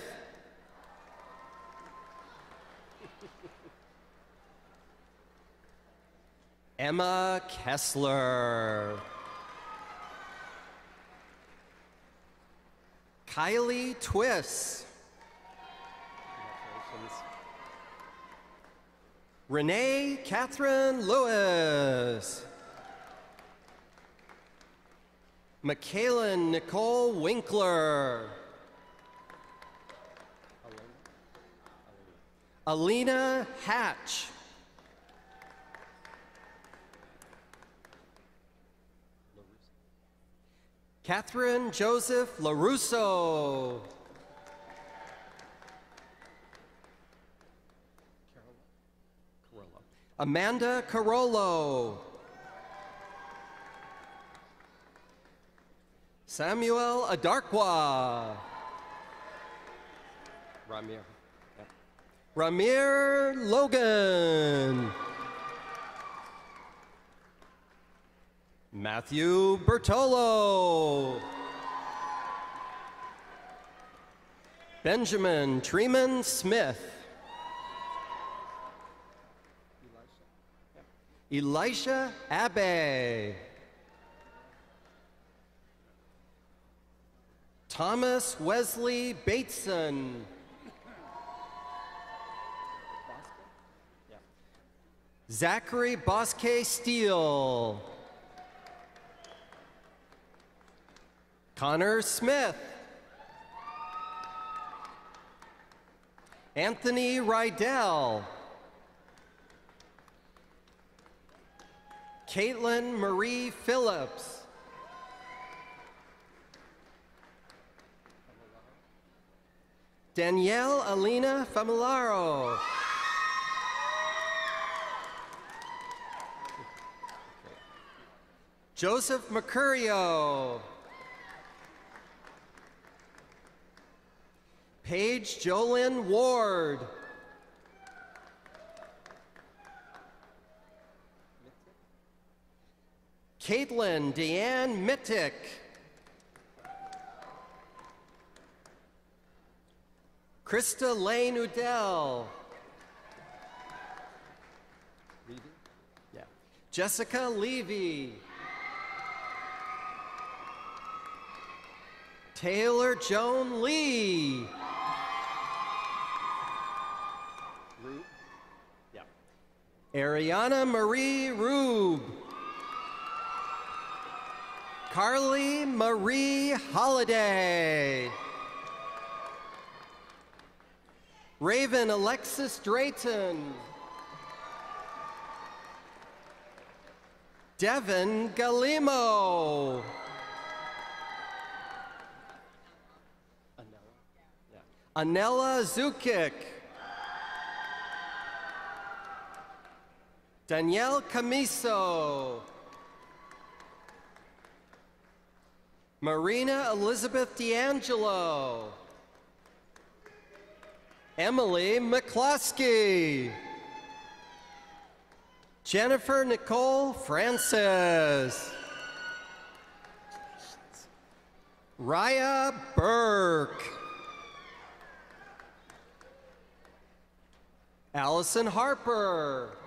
Emma Kessler. Kylie Twiss. Renee Catherine Lewis. Michaela Nicole Winkler. Alina Hatch. Catherine Joseph LaRusso. Amanda Carollo. Samuel Adarkwa. Ramir. Yep. Ramir Logan. Matthew Bertolo. Benjamin Treeman Smith. Elisha Abbey. Thomas Wesley Bateson. Zachary Bosque Steele. Connor Smith. Anthony Rydell. Caitlin Marie Phillips. Danielle Alina Familaro. Joseph Mercurio. Paige Jolynn Ward. Caitlin Deanne Mittick. Krista Lane Udell. Yeah. Jessica Levy. Taylor Joan Lee. Yeah. Ariana Marie Rube. Carly Marie Holiday. Raven Alexis Drayton. Devin Galimo. Anela Zukic. Danielle Camiso. Marina Elizabeth D'Angelo. Emily McCluskey. Jennifer Nicole Francis. Raya Burke. Allison Harper.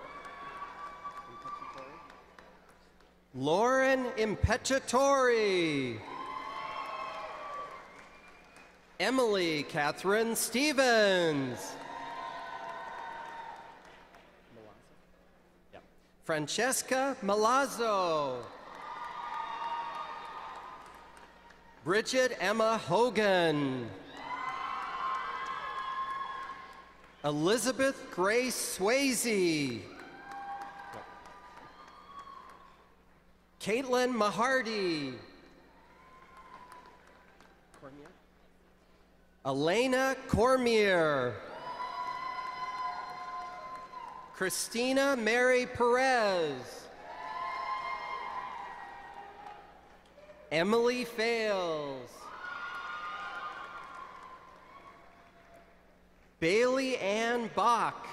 Lauren Impeccatori. Emily Catherine Stevens. Francesca Malazzo. Bridget Emma Hogan. Elizabeth Grace Swayze. Caitlin Mahardy. Elena Cormier. Christina Mary Perez. Emily Fales. Bailey Ann Bach.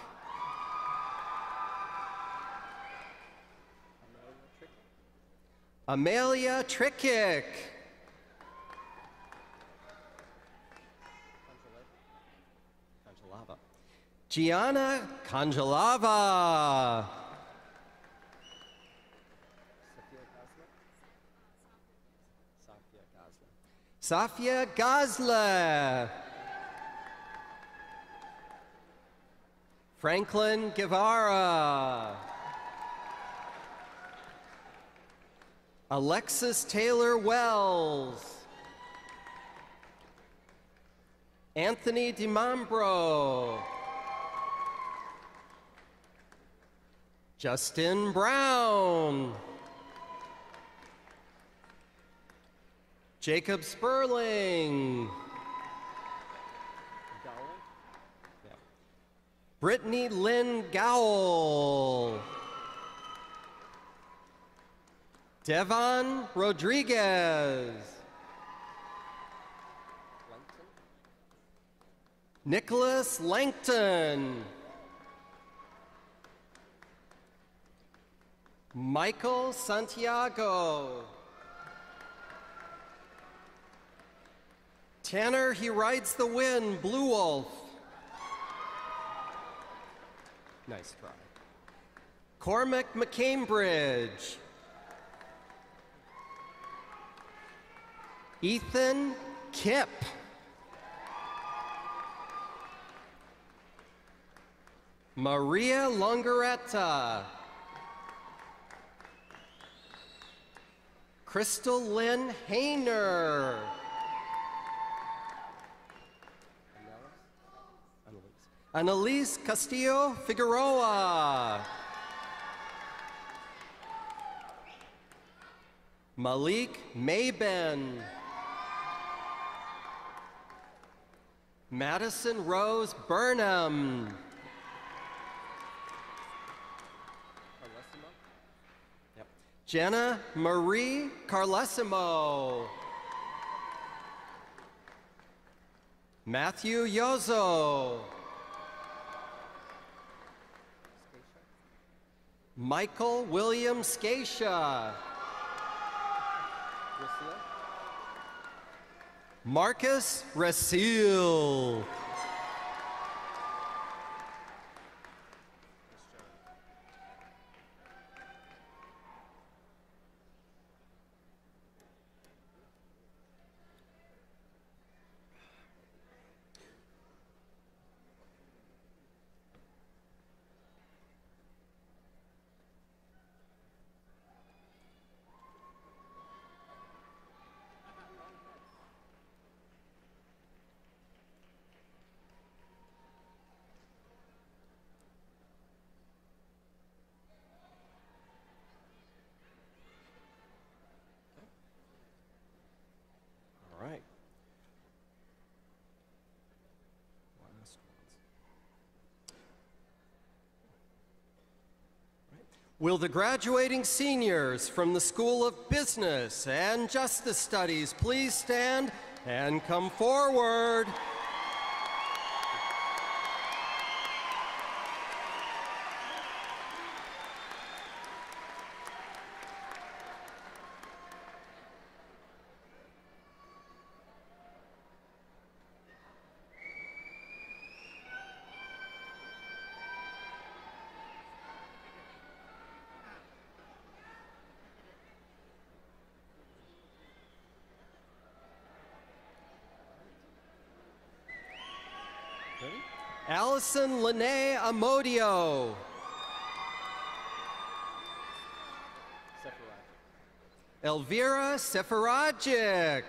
Amelia Trickick. Gianna Congelava. Safia Gazla. Franklin Guevara. Alexis Taylor Wells. Anthony DiMambro. Justin Brown. Jacob Sperling. Brittany Lynn Gowell. Devon Rodriguez. Nicholas Langton. Michael Santiago. Tanner He Rides the Wind, Blue Wolf. Nice try. Cormac McCambridge. Ethan Kipp. Maria Longaretta. Crystal Lynn Hayner. Annalise Castillo Figueroa. Malik Maben. Madison Rose Burnham. Jenna Marie Carlesimo. Matthew Yozo. Michael William Scatia. Marcus Rasil. All right. Will the graduating seniors from the School of Business and Justice Studies please stand and come forward? Allison Lene Amodio. Elvira Sefaragic.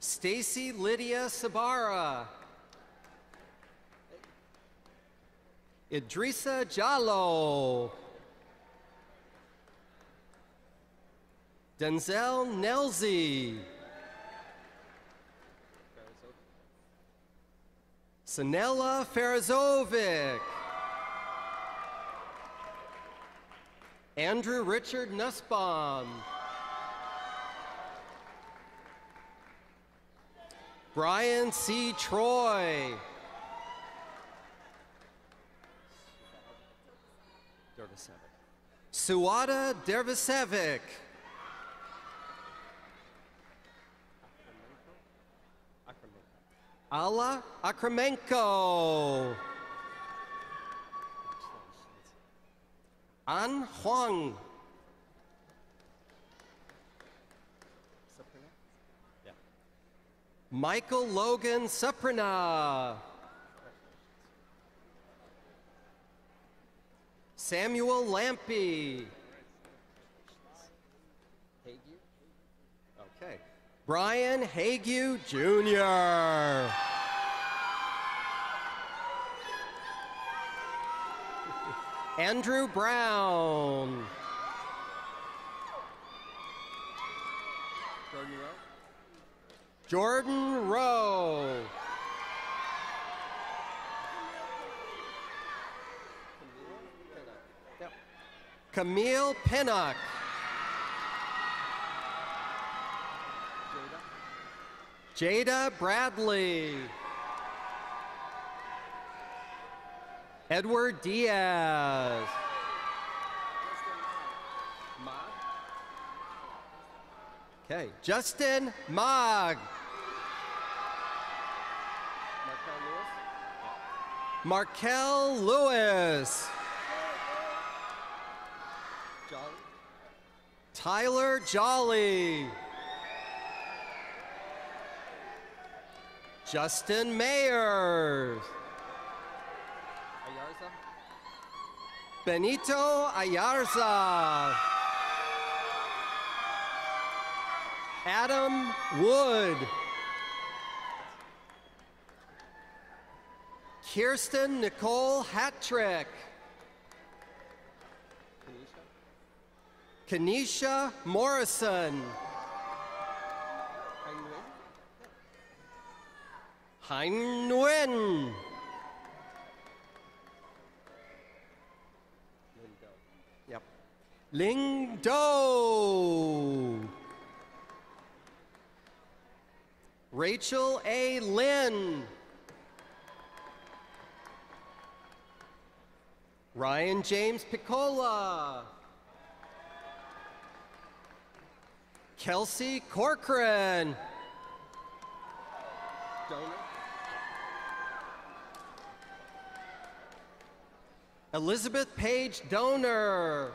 Stacy Lydia Sabara. Idrissa Jallo. Denzel Nelzy. Sanella Farazovic. Andrew Richard Nussbaum. Brian C. Troy. Suwada Dervisevic. Alla Akramenko. An Huang. Michael Logan Suprana. Samuel Lampy. Okay. Brian Hague Jr. Andrew Brown. Jordan Rowe. Camille Pinnock. Jada Bradley. Edward Diaz. Okay, Justin Mogg. Markel Lewis. Tyler Jolly. Justin Mayers. Benito Ayarza. Adam Wood. Kirsten Nicole Hattrick. Kenesha Morrison. Hein Nguyen. Yep. Ling Do. Rachel A. Lynn. Ryan James Piccola. Kelsey Corcoran. Elizabeth Page Donor.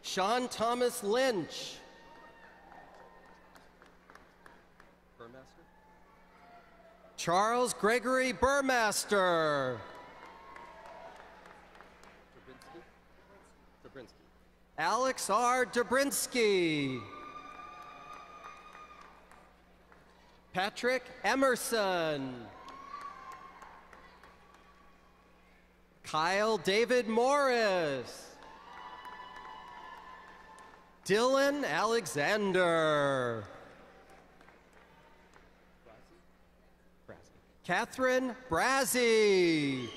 Sean Thomas Lynch. Burmaster. Charles Gregory Burmaster. Alex R. Dobrinsky. Patrick Emerson. Kyle David Morris. Dylan Alexander. Catherine Brazzi.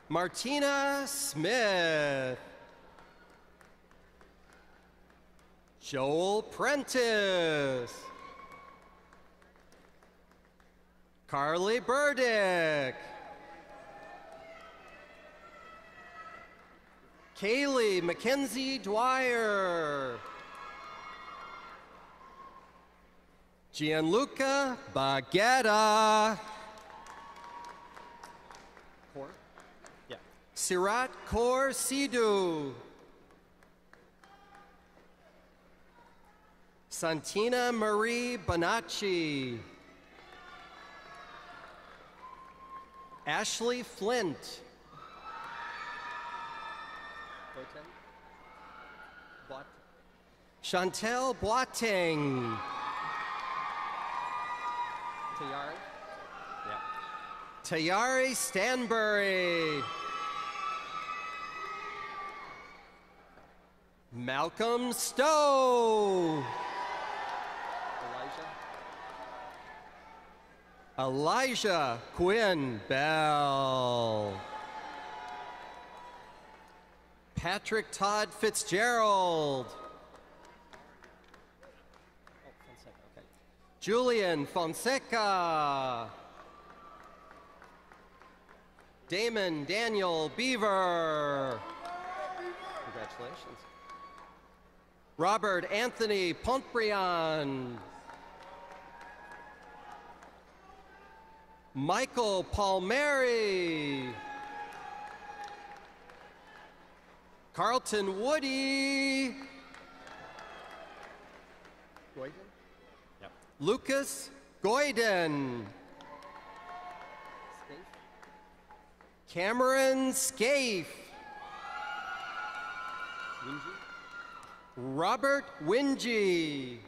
Martina Smith. Joel Prentice. Carly Burdick. Kaylee Mackenzie Dwyer. Gianluca Baguetta. Sirat Kaur Sidhu. Santina Marie Bonacci. Ashley Flint. Chantel Boateng. Tayari Stanbury. Malcolm Stowe. Elijah Quinn Bell. Patrick Todd Fitzgerald. Julian Fonseca. Damon Daniel Beaver. Congratulations. Robert Anthony Pontbriand. Michael Palmieri. Carlton Woody. Goyden? Yep. Lucas Goyden. Cameron Scaife. Robert Wingy.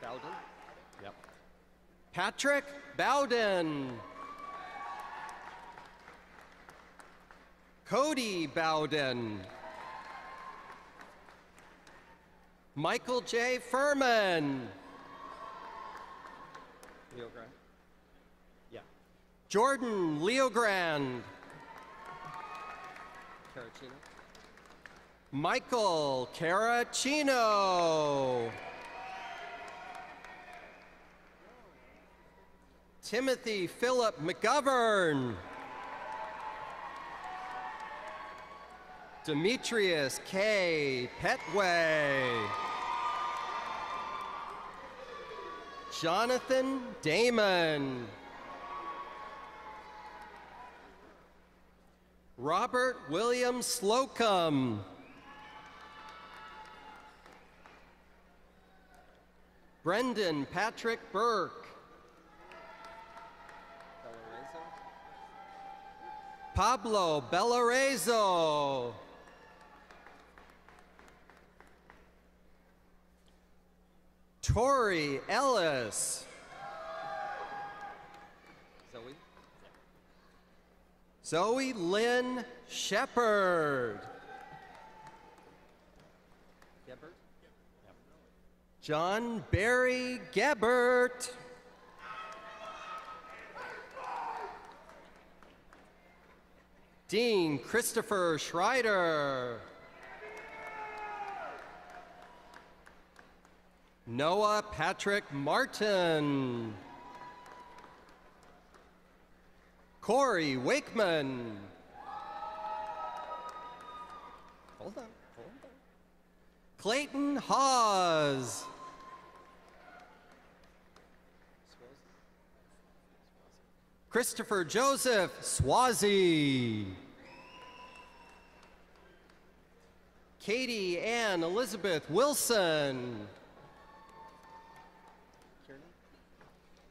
Bowden? Yep. Patrick Bowden. Cody Bowden. Michael J. Furman. Leogrand. Yeah. Jordan Leogrand. Caracino. Michael Caracino. Timothy Philip McGovern. Demetrius K. Petway. Jonathan Damon. Robert William Slocum. Brendan Patrick Burke. Pablo Bellarezo. Tori Ellis. Zoe Lynn Shepard. John Barry Gebert. Dean Christopher Schreider. Noah Patrick Martin. Corey Wakeman. Hold on. Clayton Hawes. Christopher Joseph Swazi. Katie Ann Elizabeth Wilson.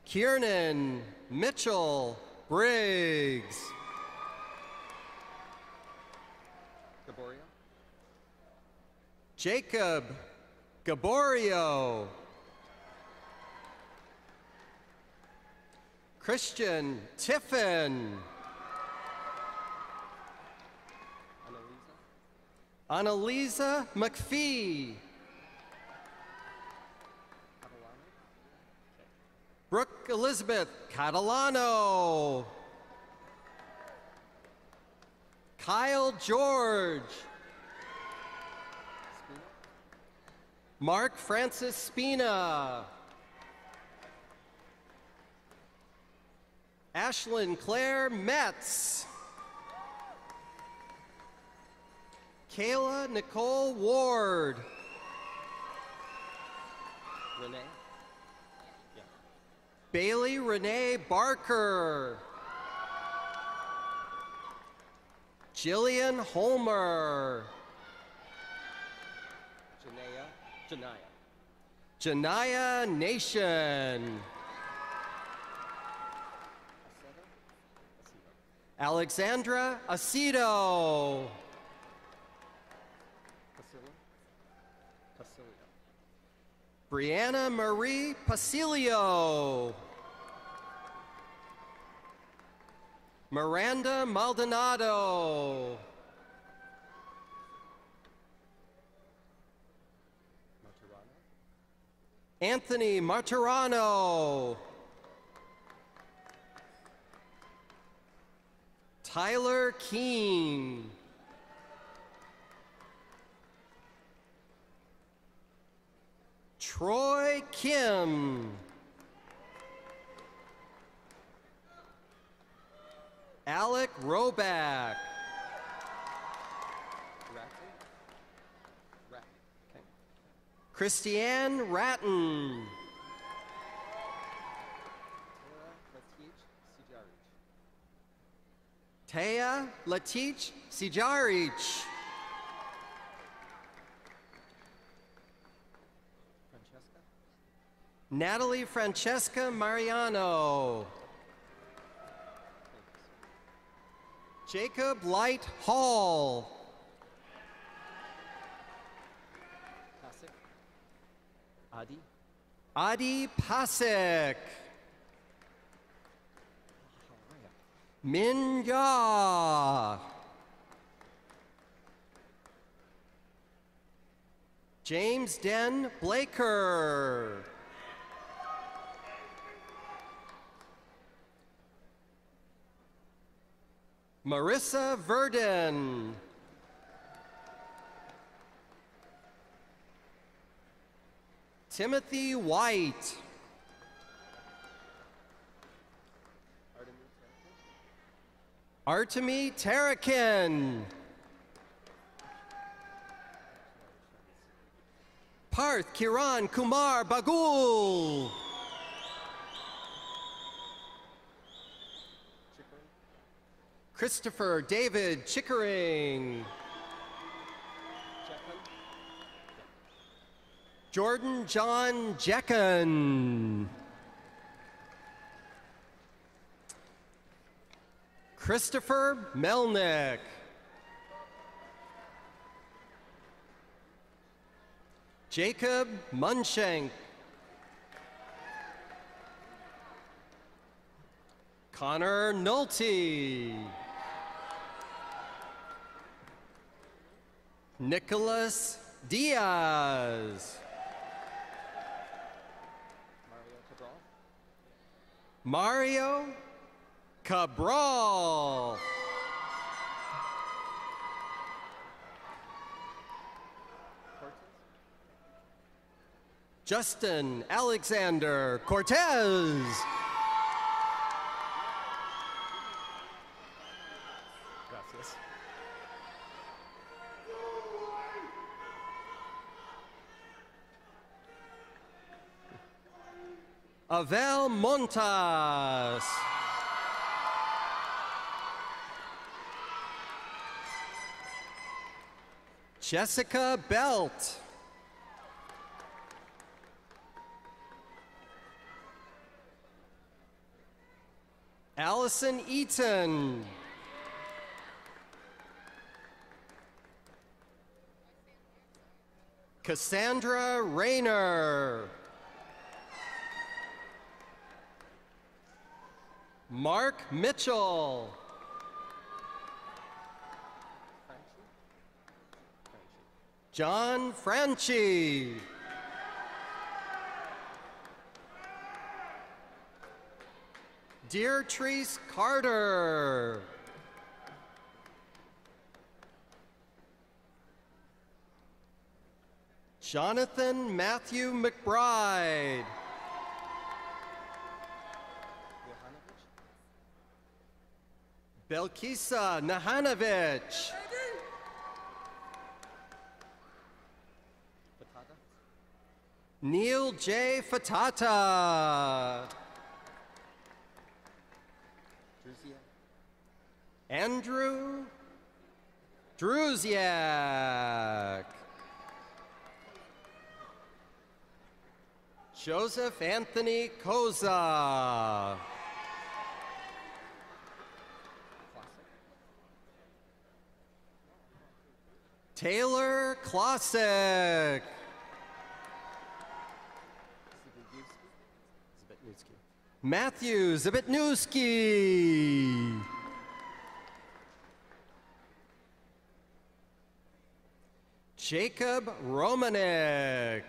Kiernan Mitchell Briggs. Jacob Gaborio. Christian Tiffin. Annalisa McPhee. Brooke Elizabeth Catalano. Kyle George. Mark Francis Spina. Ashlyn Claire Metz. Kayla Nicole Ward. Renee? Yeah. Bailey Renee Barker. Jillian Holmer. Janaya Nation. Alexandra Aceto. Brianna Marie Pasilio. Miranda Maldonado. Anthony Martirano. Tyler Keene. Troy Kim. Alec Roback. Christiane Ratton. Taya Latich Sijarich. Natalie Francesca Mariano. Jacob Light Hall. Adi Pasek. Min Ya. James Den Blaker. Marissa Verdon. Timothy White. Artemi Tarakin. Parth Kiran Kumar Bagul. Christopher David Chickering. Jordan John Jecken. Christopher Melnick. Jacob Munshank. Connor Nolte. Nicholas Diaz. Mario Cabral. Justin Alexander Cortez. Gracias. Avel Montas. Jessica Belt. Allison Eaton. Cassandra Rayner. Mark Mitchell. John Franchi. Deirdre Carter. Jonathan Matthew McBride. Belkisa Nahanovich. Neil J. Fatata. Andrew Druziak. Joseph Anthony Koza. Taylor Klosik. Matthew Zabitnewski. Jacob Romanek.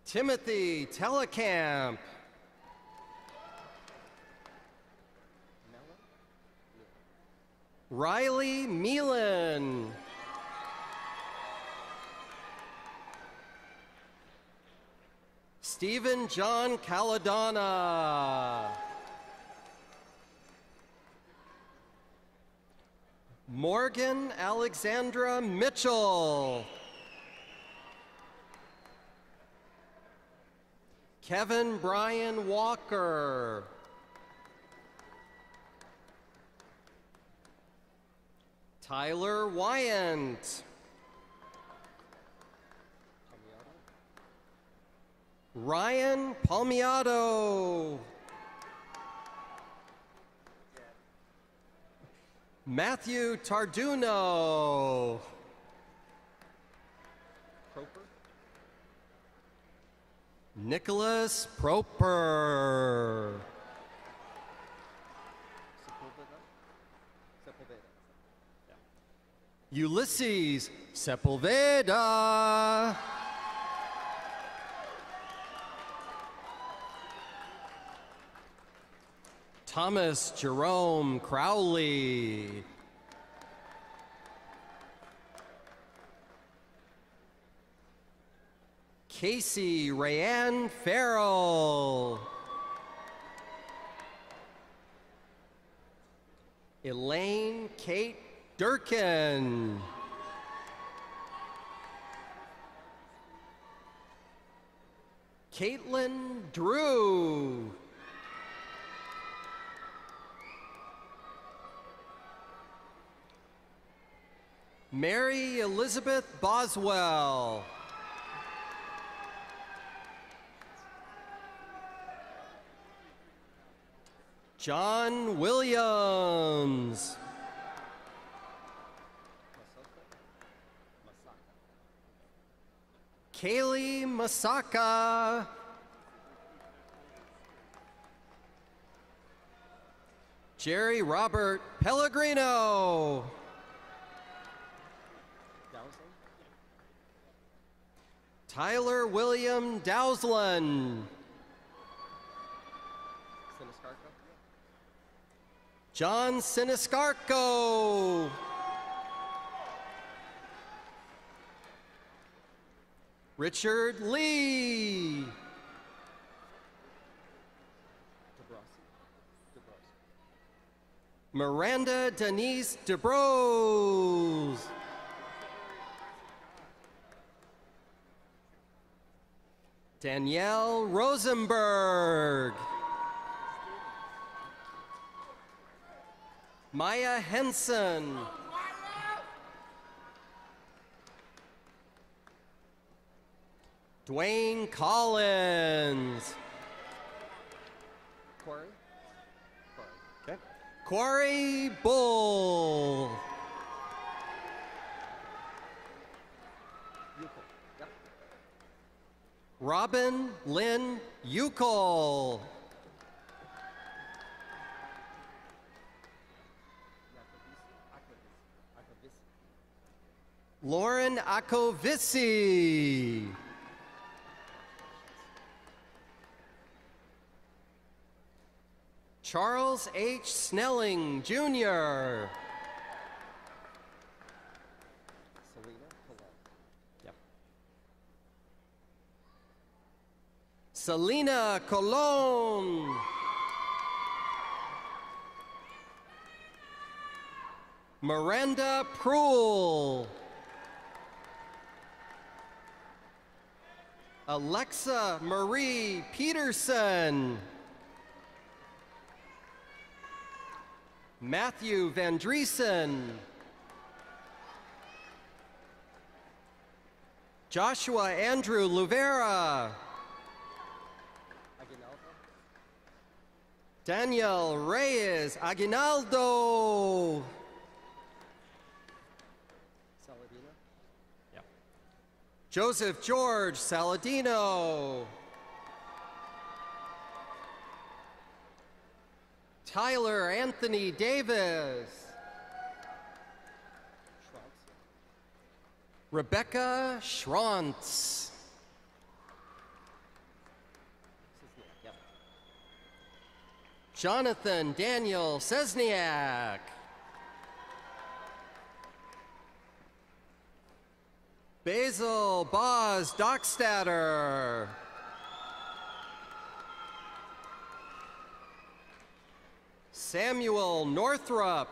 Timothy Telekamp. Riley Meelan. Stephen John Caladonna. Morgan Alexandra Mitchell. Kevin Brian Walker. Tyler Wyant. Ryan Palmiato. Matthew Tarduno. Nicholas Proper. Ulysses Sepulveda. Thomas Jerome Crowley. Casey Rayanne Farrell. Elaine Kate Durkin. Caitlin Drew. Mary Elizabeth Boswell. John Williams. Kaylee Masaka. Jerry Robert Pellegrino. Tyler William Dowsland. John Siniscarco. Richard Lee. Miranda Denise DeBrose. Danielle Rosenberg. Maya Henson. Dwayne Collins. Corey? Okay. Corey Bull. Yep. Robin Lynn Uckel. Lauren Akovisi. Charles H. Snelling, Jr. Selena Colon. Miranda Pruel. Alexa Marie Peterson. Matthew Van Driesen. Joshua Andrew Luvera. Daniel Reyes Aguinaldo. Saladino? Yeah. Joseph George Saladino. Tyler Anthony Davis. Rebecca Schrantz. Jonathan Daniel Sesniak. Basil Boz Dockstader. Samuel Northrup.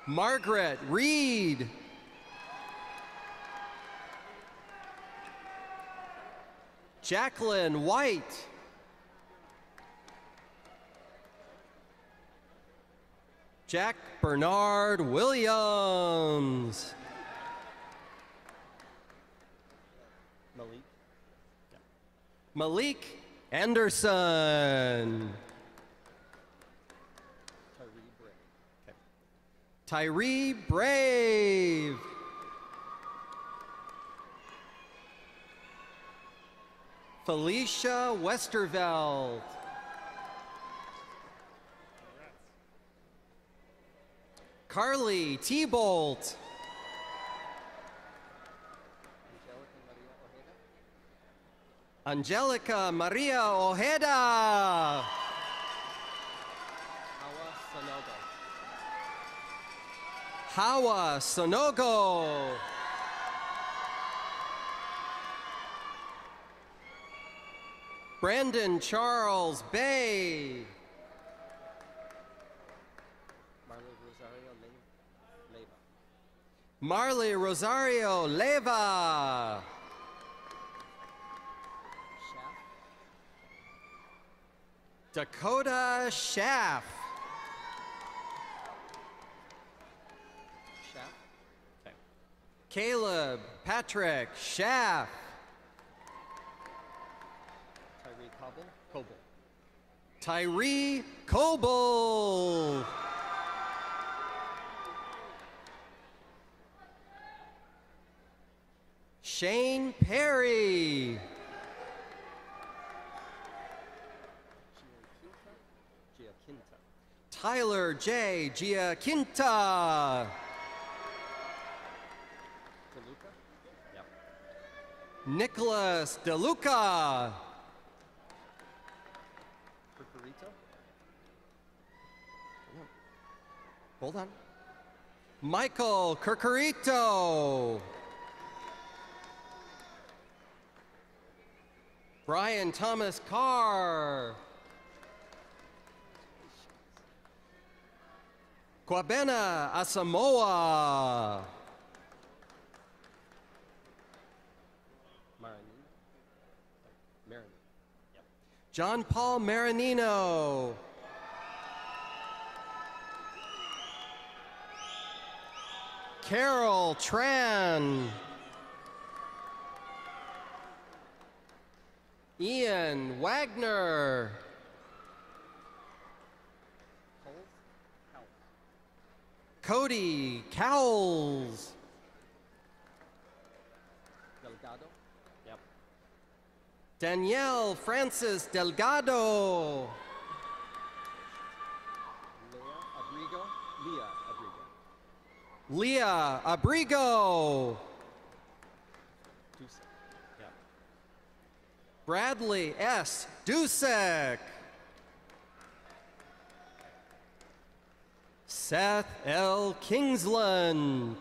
Margaret Reed. Jacqueline White. Jack Bernard Williams. Malik. Malik Anderson. Tyree Brave. Felicia Westerveld. Carly T-Bolt. Angelica Maria Ojeda. Hawa Sonogo. Brandon Charles Bay. Marley Rosario Leva. Dakota Schaff. Okay. Caleb Patrick Schaff. Tyree Coble. Shane Perry. Tyler J. Giaquinta. Nicholas DeLuca. Hold on. Michael Curcarito. Brian Thomas Carr. Kwabena Asamoah. John Paul Marinino. Carol Tran. Ian Wagner. Cody Cowles. Delgado. Yep. Danielle Francis Delgado. Leah Abrigo. Yep. Bradley S. Dusek. Seth L. Kingsland.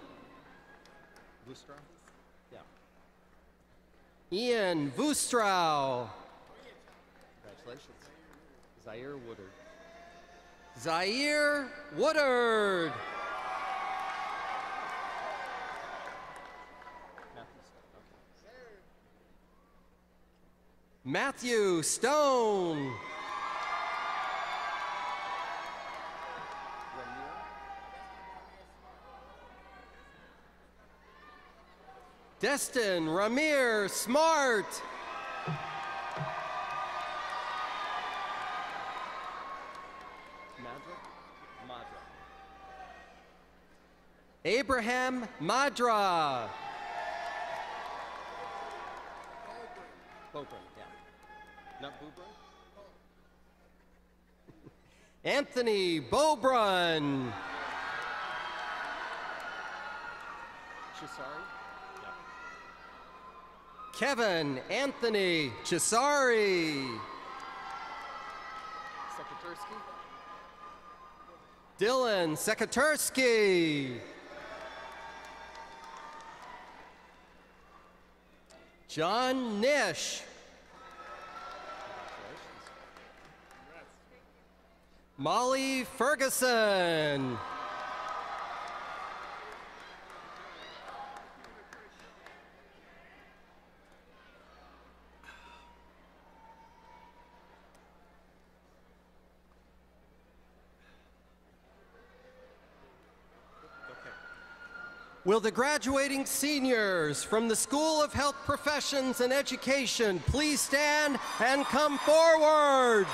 Yeah. Ian Vustrow. Congratulations. Zaire Woodard. Zaire Woodard. Matthew Stone. Destin Ramir Smart. Abraham Madra. Bobran, yeah. Not Bobran? Anthony Bobran. Chisari? Yeah. Kevin Anthony Chisari. Sekatursky. Dylan Sekatursky. John Nish. Molly Ferguson. Will the graduating seniors from the School of Health Professions and Education please stand and come forward?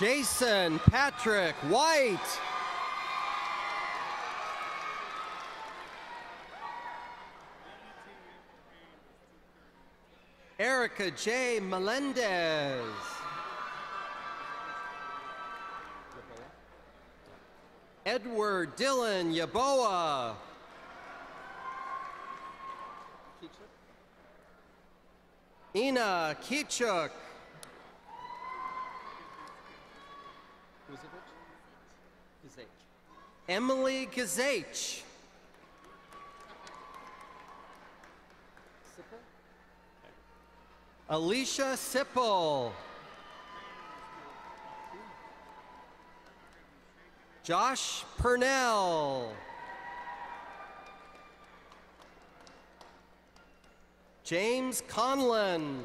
Jason Patrick White. Erica J. Melendez. Edward Dylan Yaboa. Ina Kichuk. Emily Gazach. Alicia Sipple. Josh Purnell. James Conlon.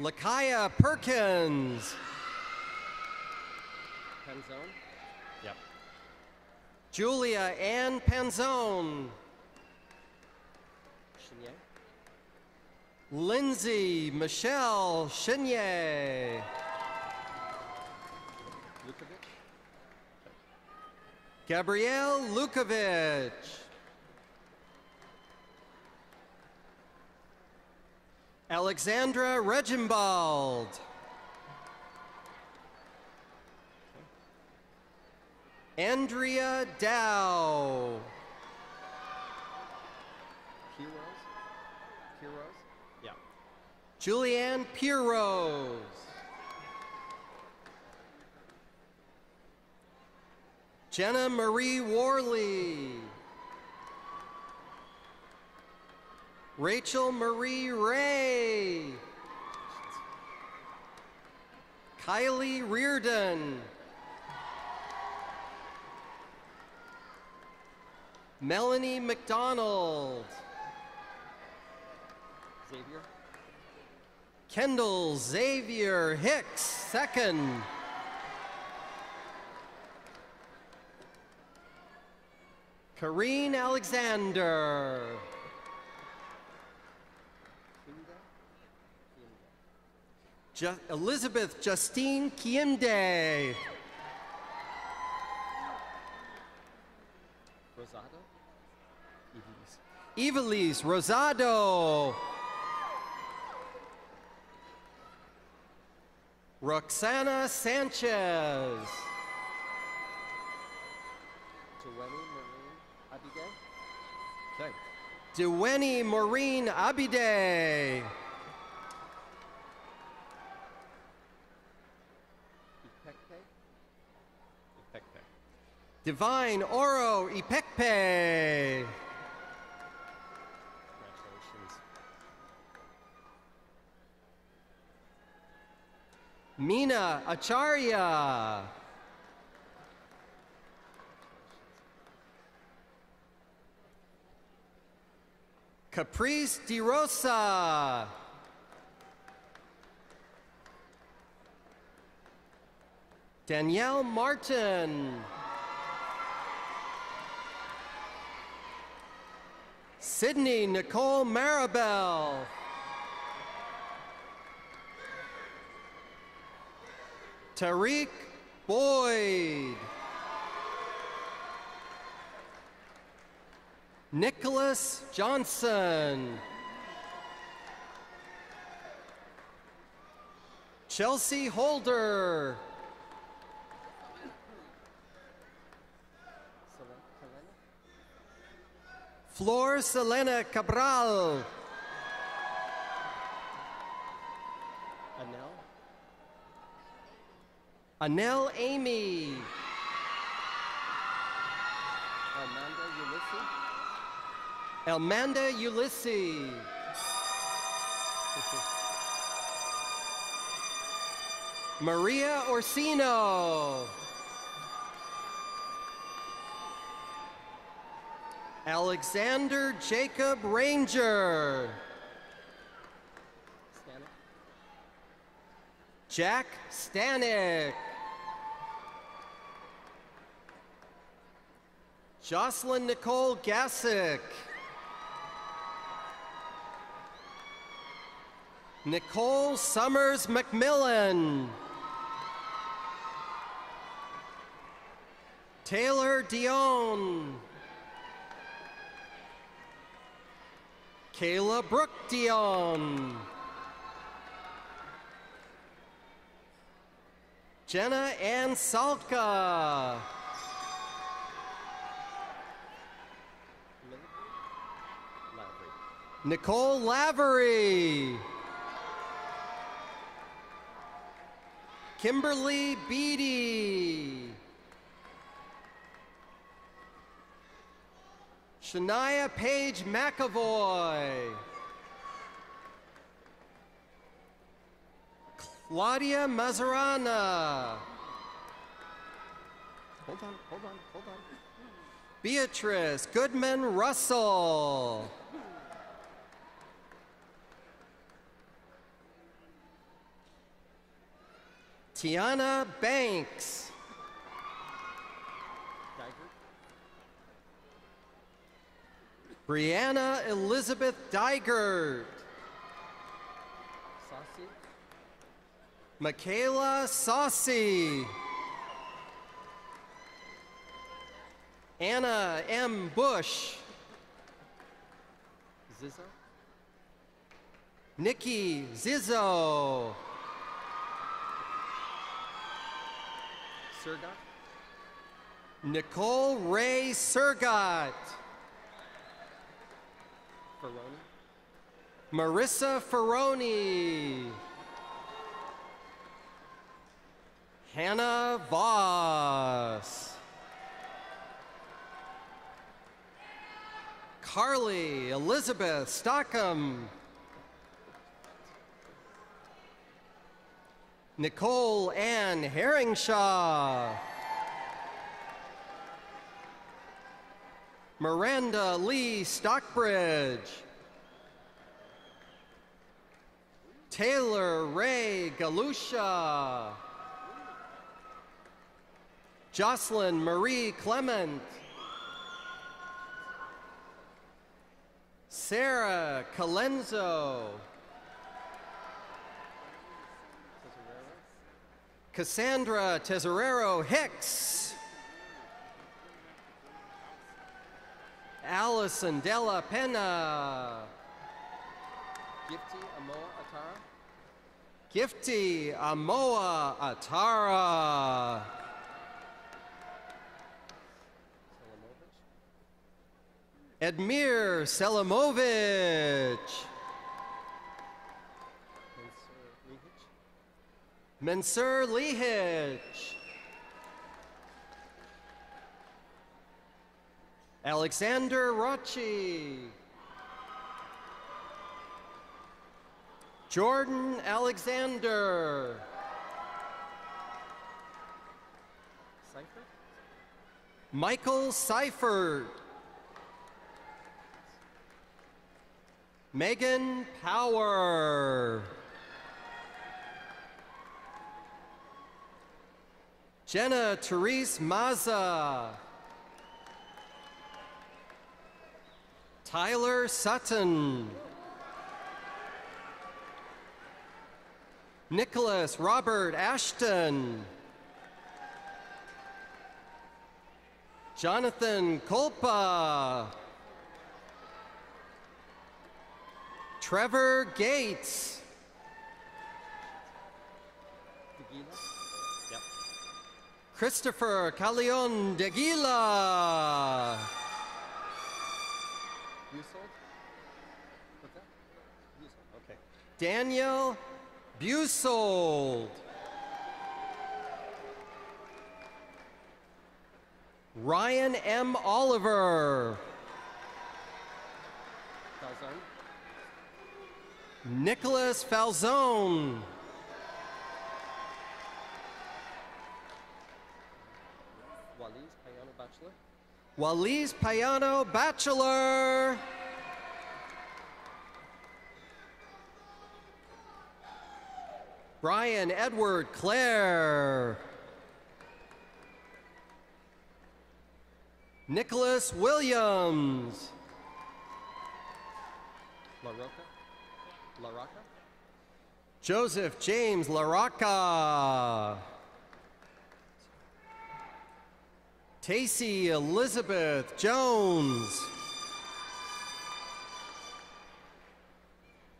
Lakaya Perkins. Panzone? Yep. Julia Ann Panzone. Lindsay Michelle Chenier. Gabrielle Lukovic. Alexandra Reginbald. Andrea Dow. Yeah. Julianne Pirose. Jenna Marie Worley. Rachel Marie Ray. Kylie Reardon. Melanie McDonald. Xavier. Kendall Xavier Hicks, second. Kareen Alexander. Elizabeth Justine Kiemde. Rosado. Evelise Rosado. Roxana Sanchez. Duweni Maureen Abide. Divine Oro Ipekpe. Congratulations. Meena Acharya. Caprice De Rosa. Danielle Martin. Sydney Nicole Maribel. Tariq Boyd. Nicholas Johnson. Chelsea Holder. Flor Selena Cabral. Anel Amy. Elmanda Ulysses. Maria Orsino. Alexander Jacob Ranger. Jack Stanek. Jocelyn Nicole Gassick. Nicole Summers McMillan. Taylor Dion. Kayla Brooke Dion. Jenna Ann Salka. Nicole Lavery. Kimberly Beatty. Shania Page McAvoy. Claudia Mazarana. Hold on. Beatrice Goodman Russell. Tiana Banks. Brianna Elizabeth Dygert. Michaela Saucy. Anna M. Bush. Zizzo. Nikki Zizzo. Surgot. Nicole Ray Surgot. Ferroni. Marissa Ferroni. Hannah Voss. Carly Elizabeth Stockham. Nicole Ann Herringshaw. Miranda Lee Stockbridge. Taylor Ray Galusha. Jocelyn Marie Clement. Sarah Calenzo. Cassandra Tesorero Hicks. Allison Della Pena. Gifty Amoa Atara. Gifty Amoa Atara. Edmir Selamovich. Mensur Lihich. Alexander Rochi. Jordan Alexander. Seifert? Michael Seifert. Megan Power. Jenna Therese Maza. Tyler Sutton. Nicholas Robert Ashton. Jonathan Kolpa. Trevor Gates. Yep. Christopher Calion Deguila. What's that? Okay. Daniel Busold. Ryan M. Oliver. Nicholas Falzone. Waliz Payano Bachelor. Brian Edward Clare. Nicholas Williams. LaRocca? Joseph James LaRocca. Tacey Elizabeth Jones.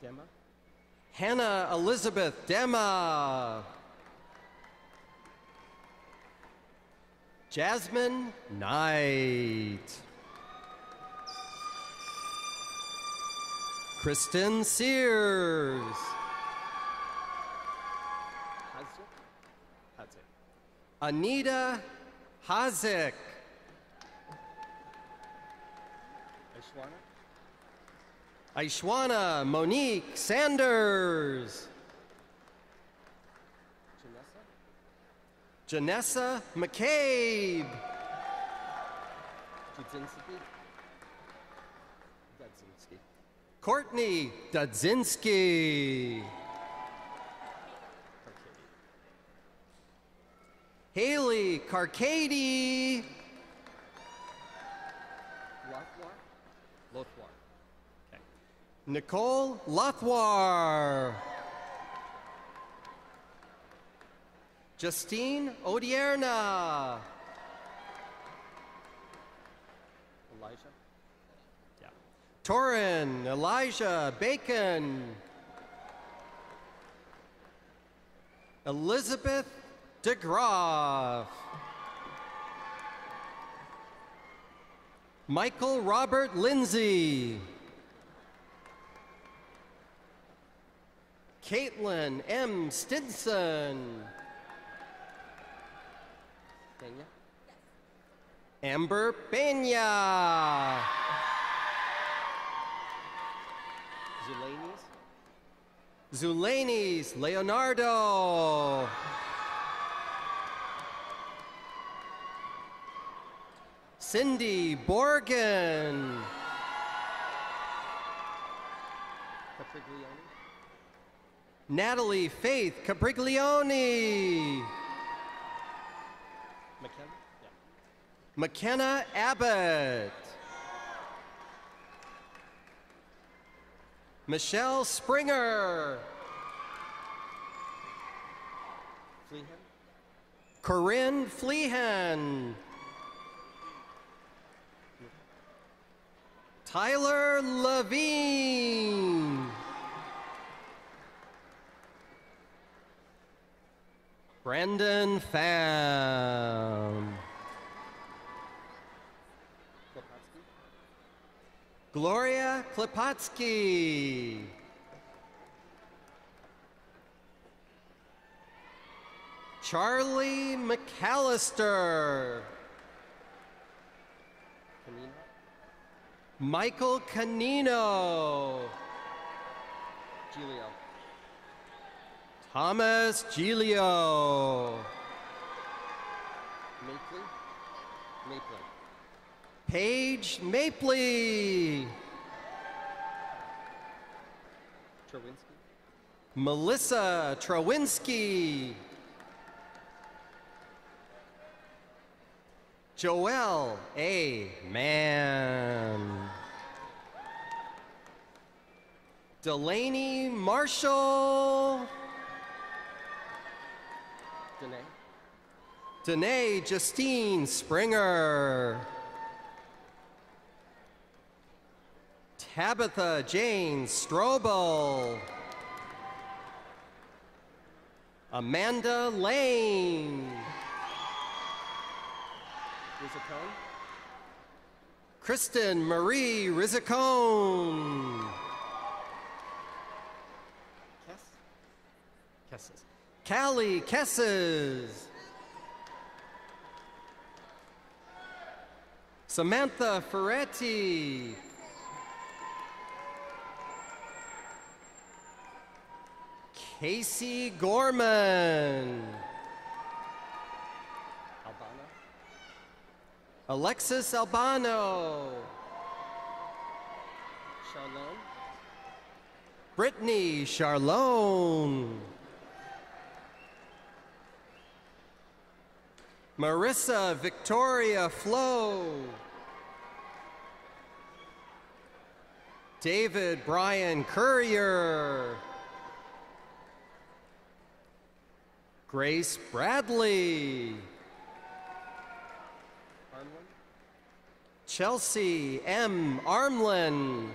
Dema? Hannah Elizabeth Dema. Jasmine Knight. Kristen Sears. Anita Hazik. Aishwana Monique Sanders. Janessa McCabe. Courtney Dudzinski. Haley Carcady. Lothwar. Okay. Nicole Lothwar. Justine Odierna. Elijah? Yeah. Torin Elijah Bacon. Elizabeth DeGraff. Michael Robert Lindsay. Caitlin M. Stinson. Pena? Amber Pena. Zulanis Leonardo. Cindy Borgen. Natalie Faith Capriglione. McKenna Abbott. Michelle Springer. Corinne Fleehan. Tyler Levine. Brandon Pham. Gloria Klipotsky. Charlie McAllister. Michael Canino. Giglio. Thomas Giglio. Mapley. Paige Mapley. Trawinsky. Melissa Trawinsky. Joelle A. Mann. Delaney Marshall. Danae Justine Springer. Tabitha Jane Strobel. Amanda Lane. Rizzicone. Kristen Marie Rizzicone. Kesses. Callie Kesses. Samantha Ferretti. Casey Gorman. Alexis Albano. Charlone. Brittany Charlone. Marissa Victoria Flo. David Brian Courier. Grace Bradley. Chelsea M. Armlin.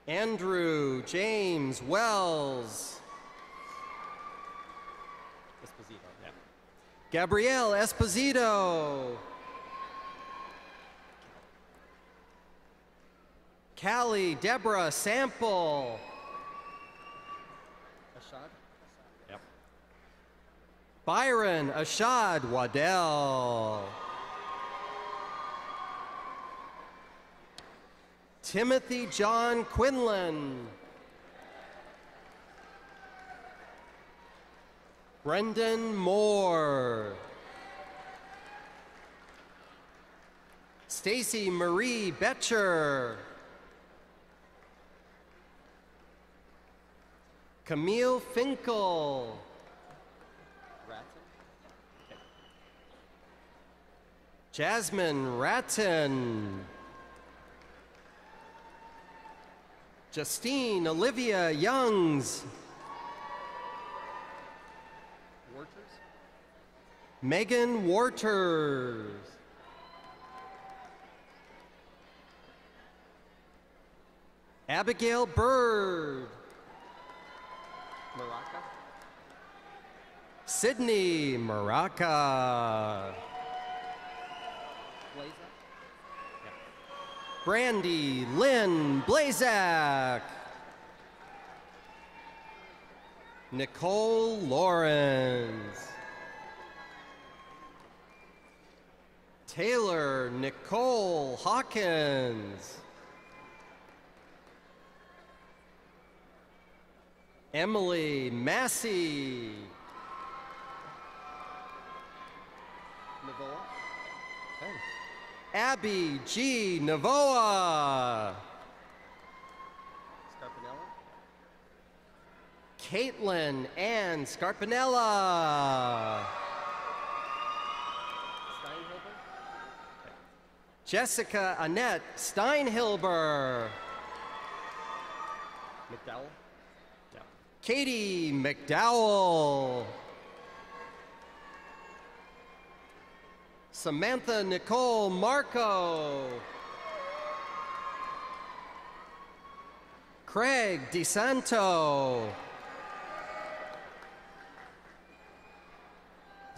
Andrew James Wells. Esposito. Yeah. Gabrielle Esposito. Callie Deborah Sample. Ashad? Yep. Byron Ashad Waddell. Timothy John Quinlan. Brendan Moore. Stacy Marie Betcher. Camille Finkel. Jasmine Ratton. Justine Olivia Youngs. Megan Waters. Abigail Bird. Maraca. Sydney Maraca. Brandy Lynn Blazak. Nicole Lawrence. Taylor Nicole Hawkins. Emily Massey. Abby G. Navoa. Caitlin Ann Scarpinella. Jessica Annette Steinhilber. McDowell? Yeah. Katie McDowell. Samantha Nicole Marco. Craig DeSanto.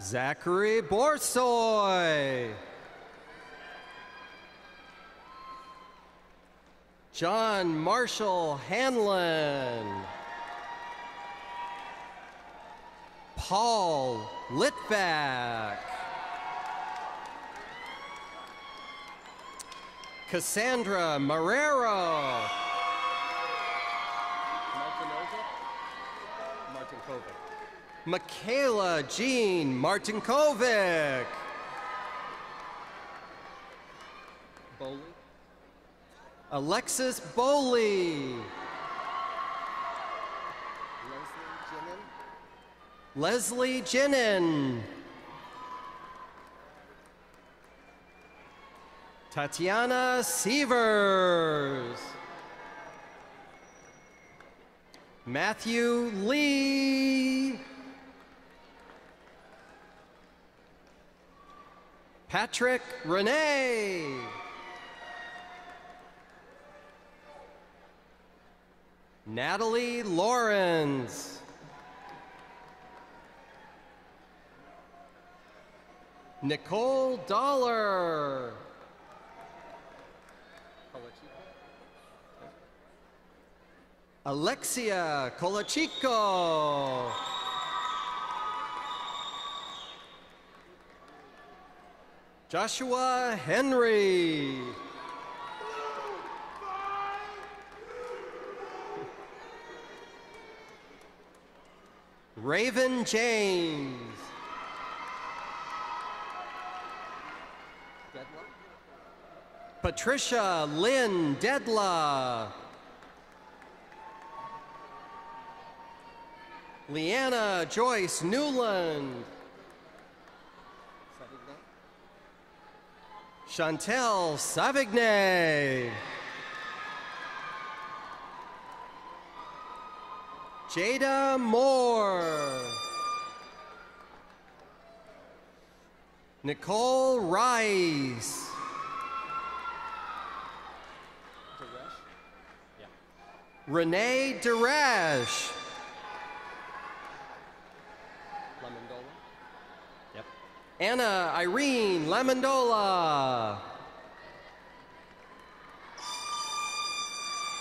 Zachary Borsoy. John Marshall Hanlon. Paul Litvak. Cassandra Marrero. Martin Kovic. Michaela Jean Martinkovic. Bowley. Alexis Bowley. Leslie Jennin. Tatiana Sievers. Matthew Lee. Patrick Renee. Natalie Lawrence. Nicole Dollar. Alexia Colachico. Joshua Henry. Raven James. Patricia Lynn Dedla. Leanna Joyce Newland. Chantel Savigny. Jada Moore. Nicole Rice. Renee Derash. Anna Irene Lamondola.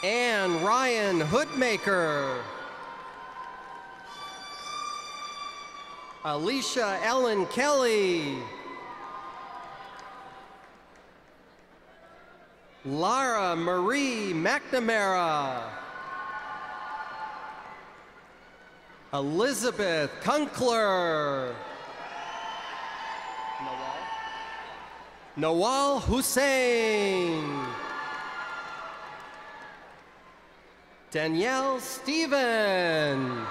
Ann Ryan Hoodmaker. Alicia Ellen Kelly. Lara Marie McNamara. Elizabeth Kunkler. Nawal Hussein. Danielle Stephen.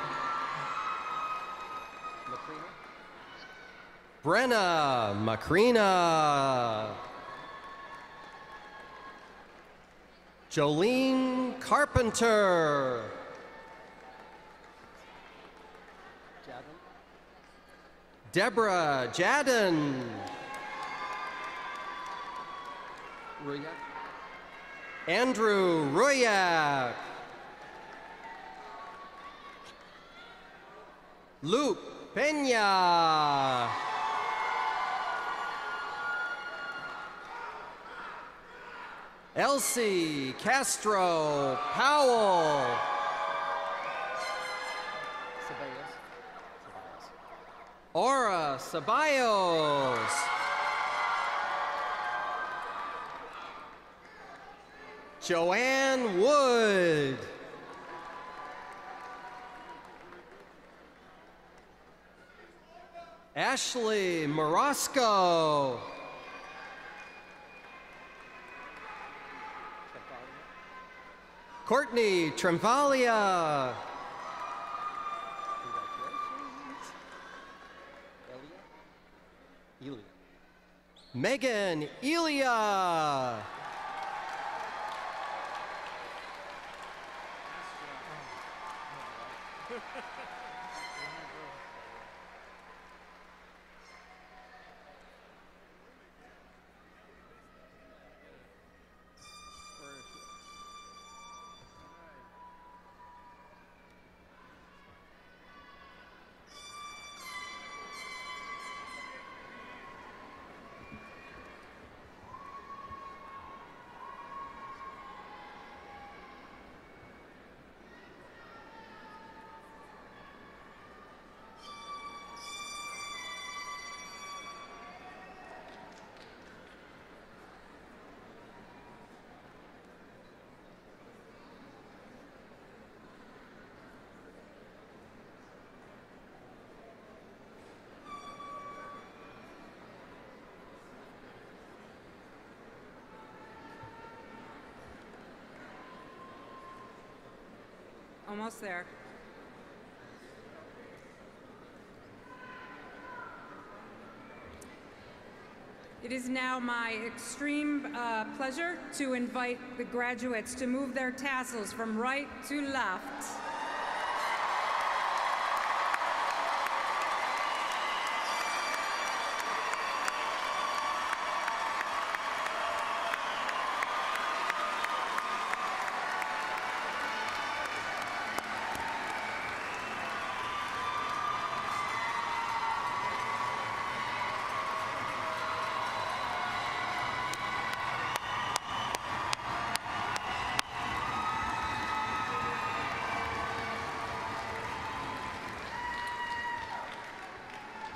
Brenna Macrina. Jolene Carpenter. Deborah Jadden. Andrew Royak. Luke Peña. Elsie Castro Powell. Aura Ceballos. Joanne Wood. Ashley Morosco. Courtney Tremvalia. Megan Elia. Almost there. It is now my extreme pleasure to invite the graduates to move their tassels from right to left.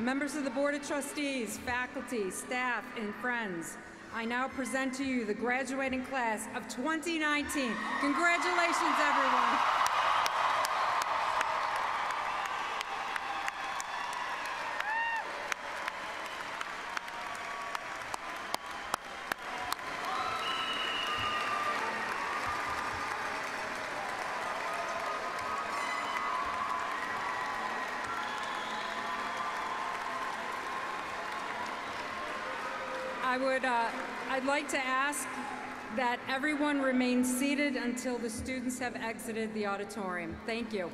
Members of the Board of Trustees, faculty, staff, and friends, I now present to you the graduating class of 2019. Congratulations, everyone. I'd like to ask that everyone remain seated until the students have exited the auditorium. Thank you.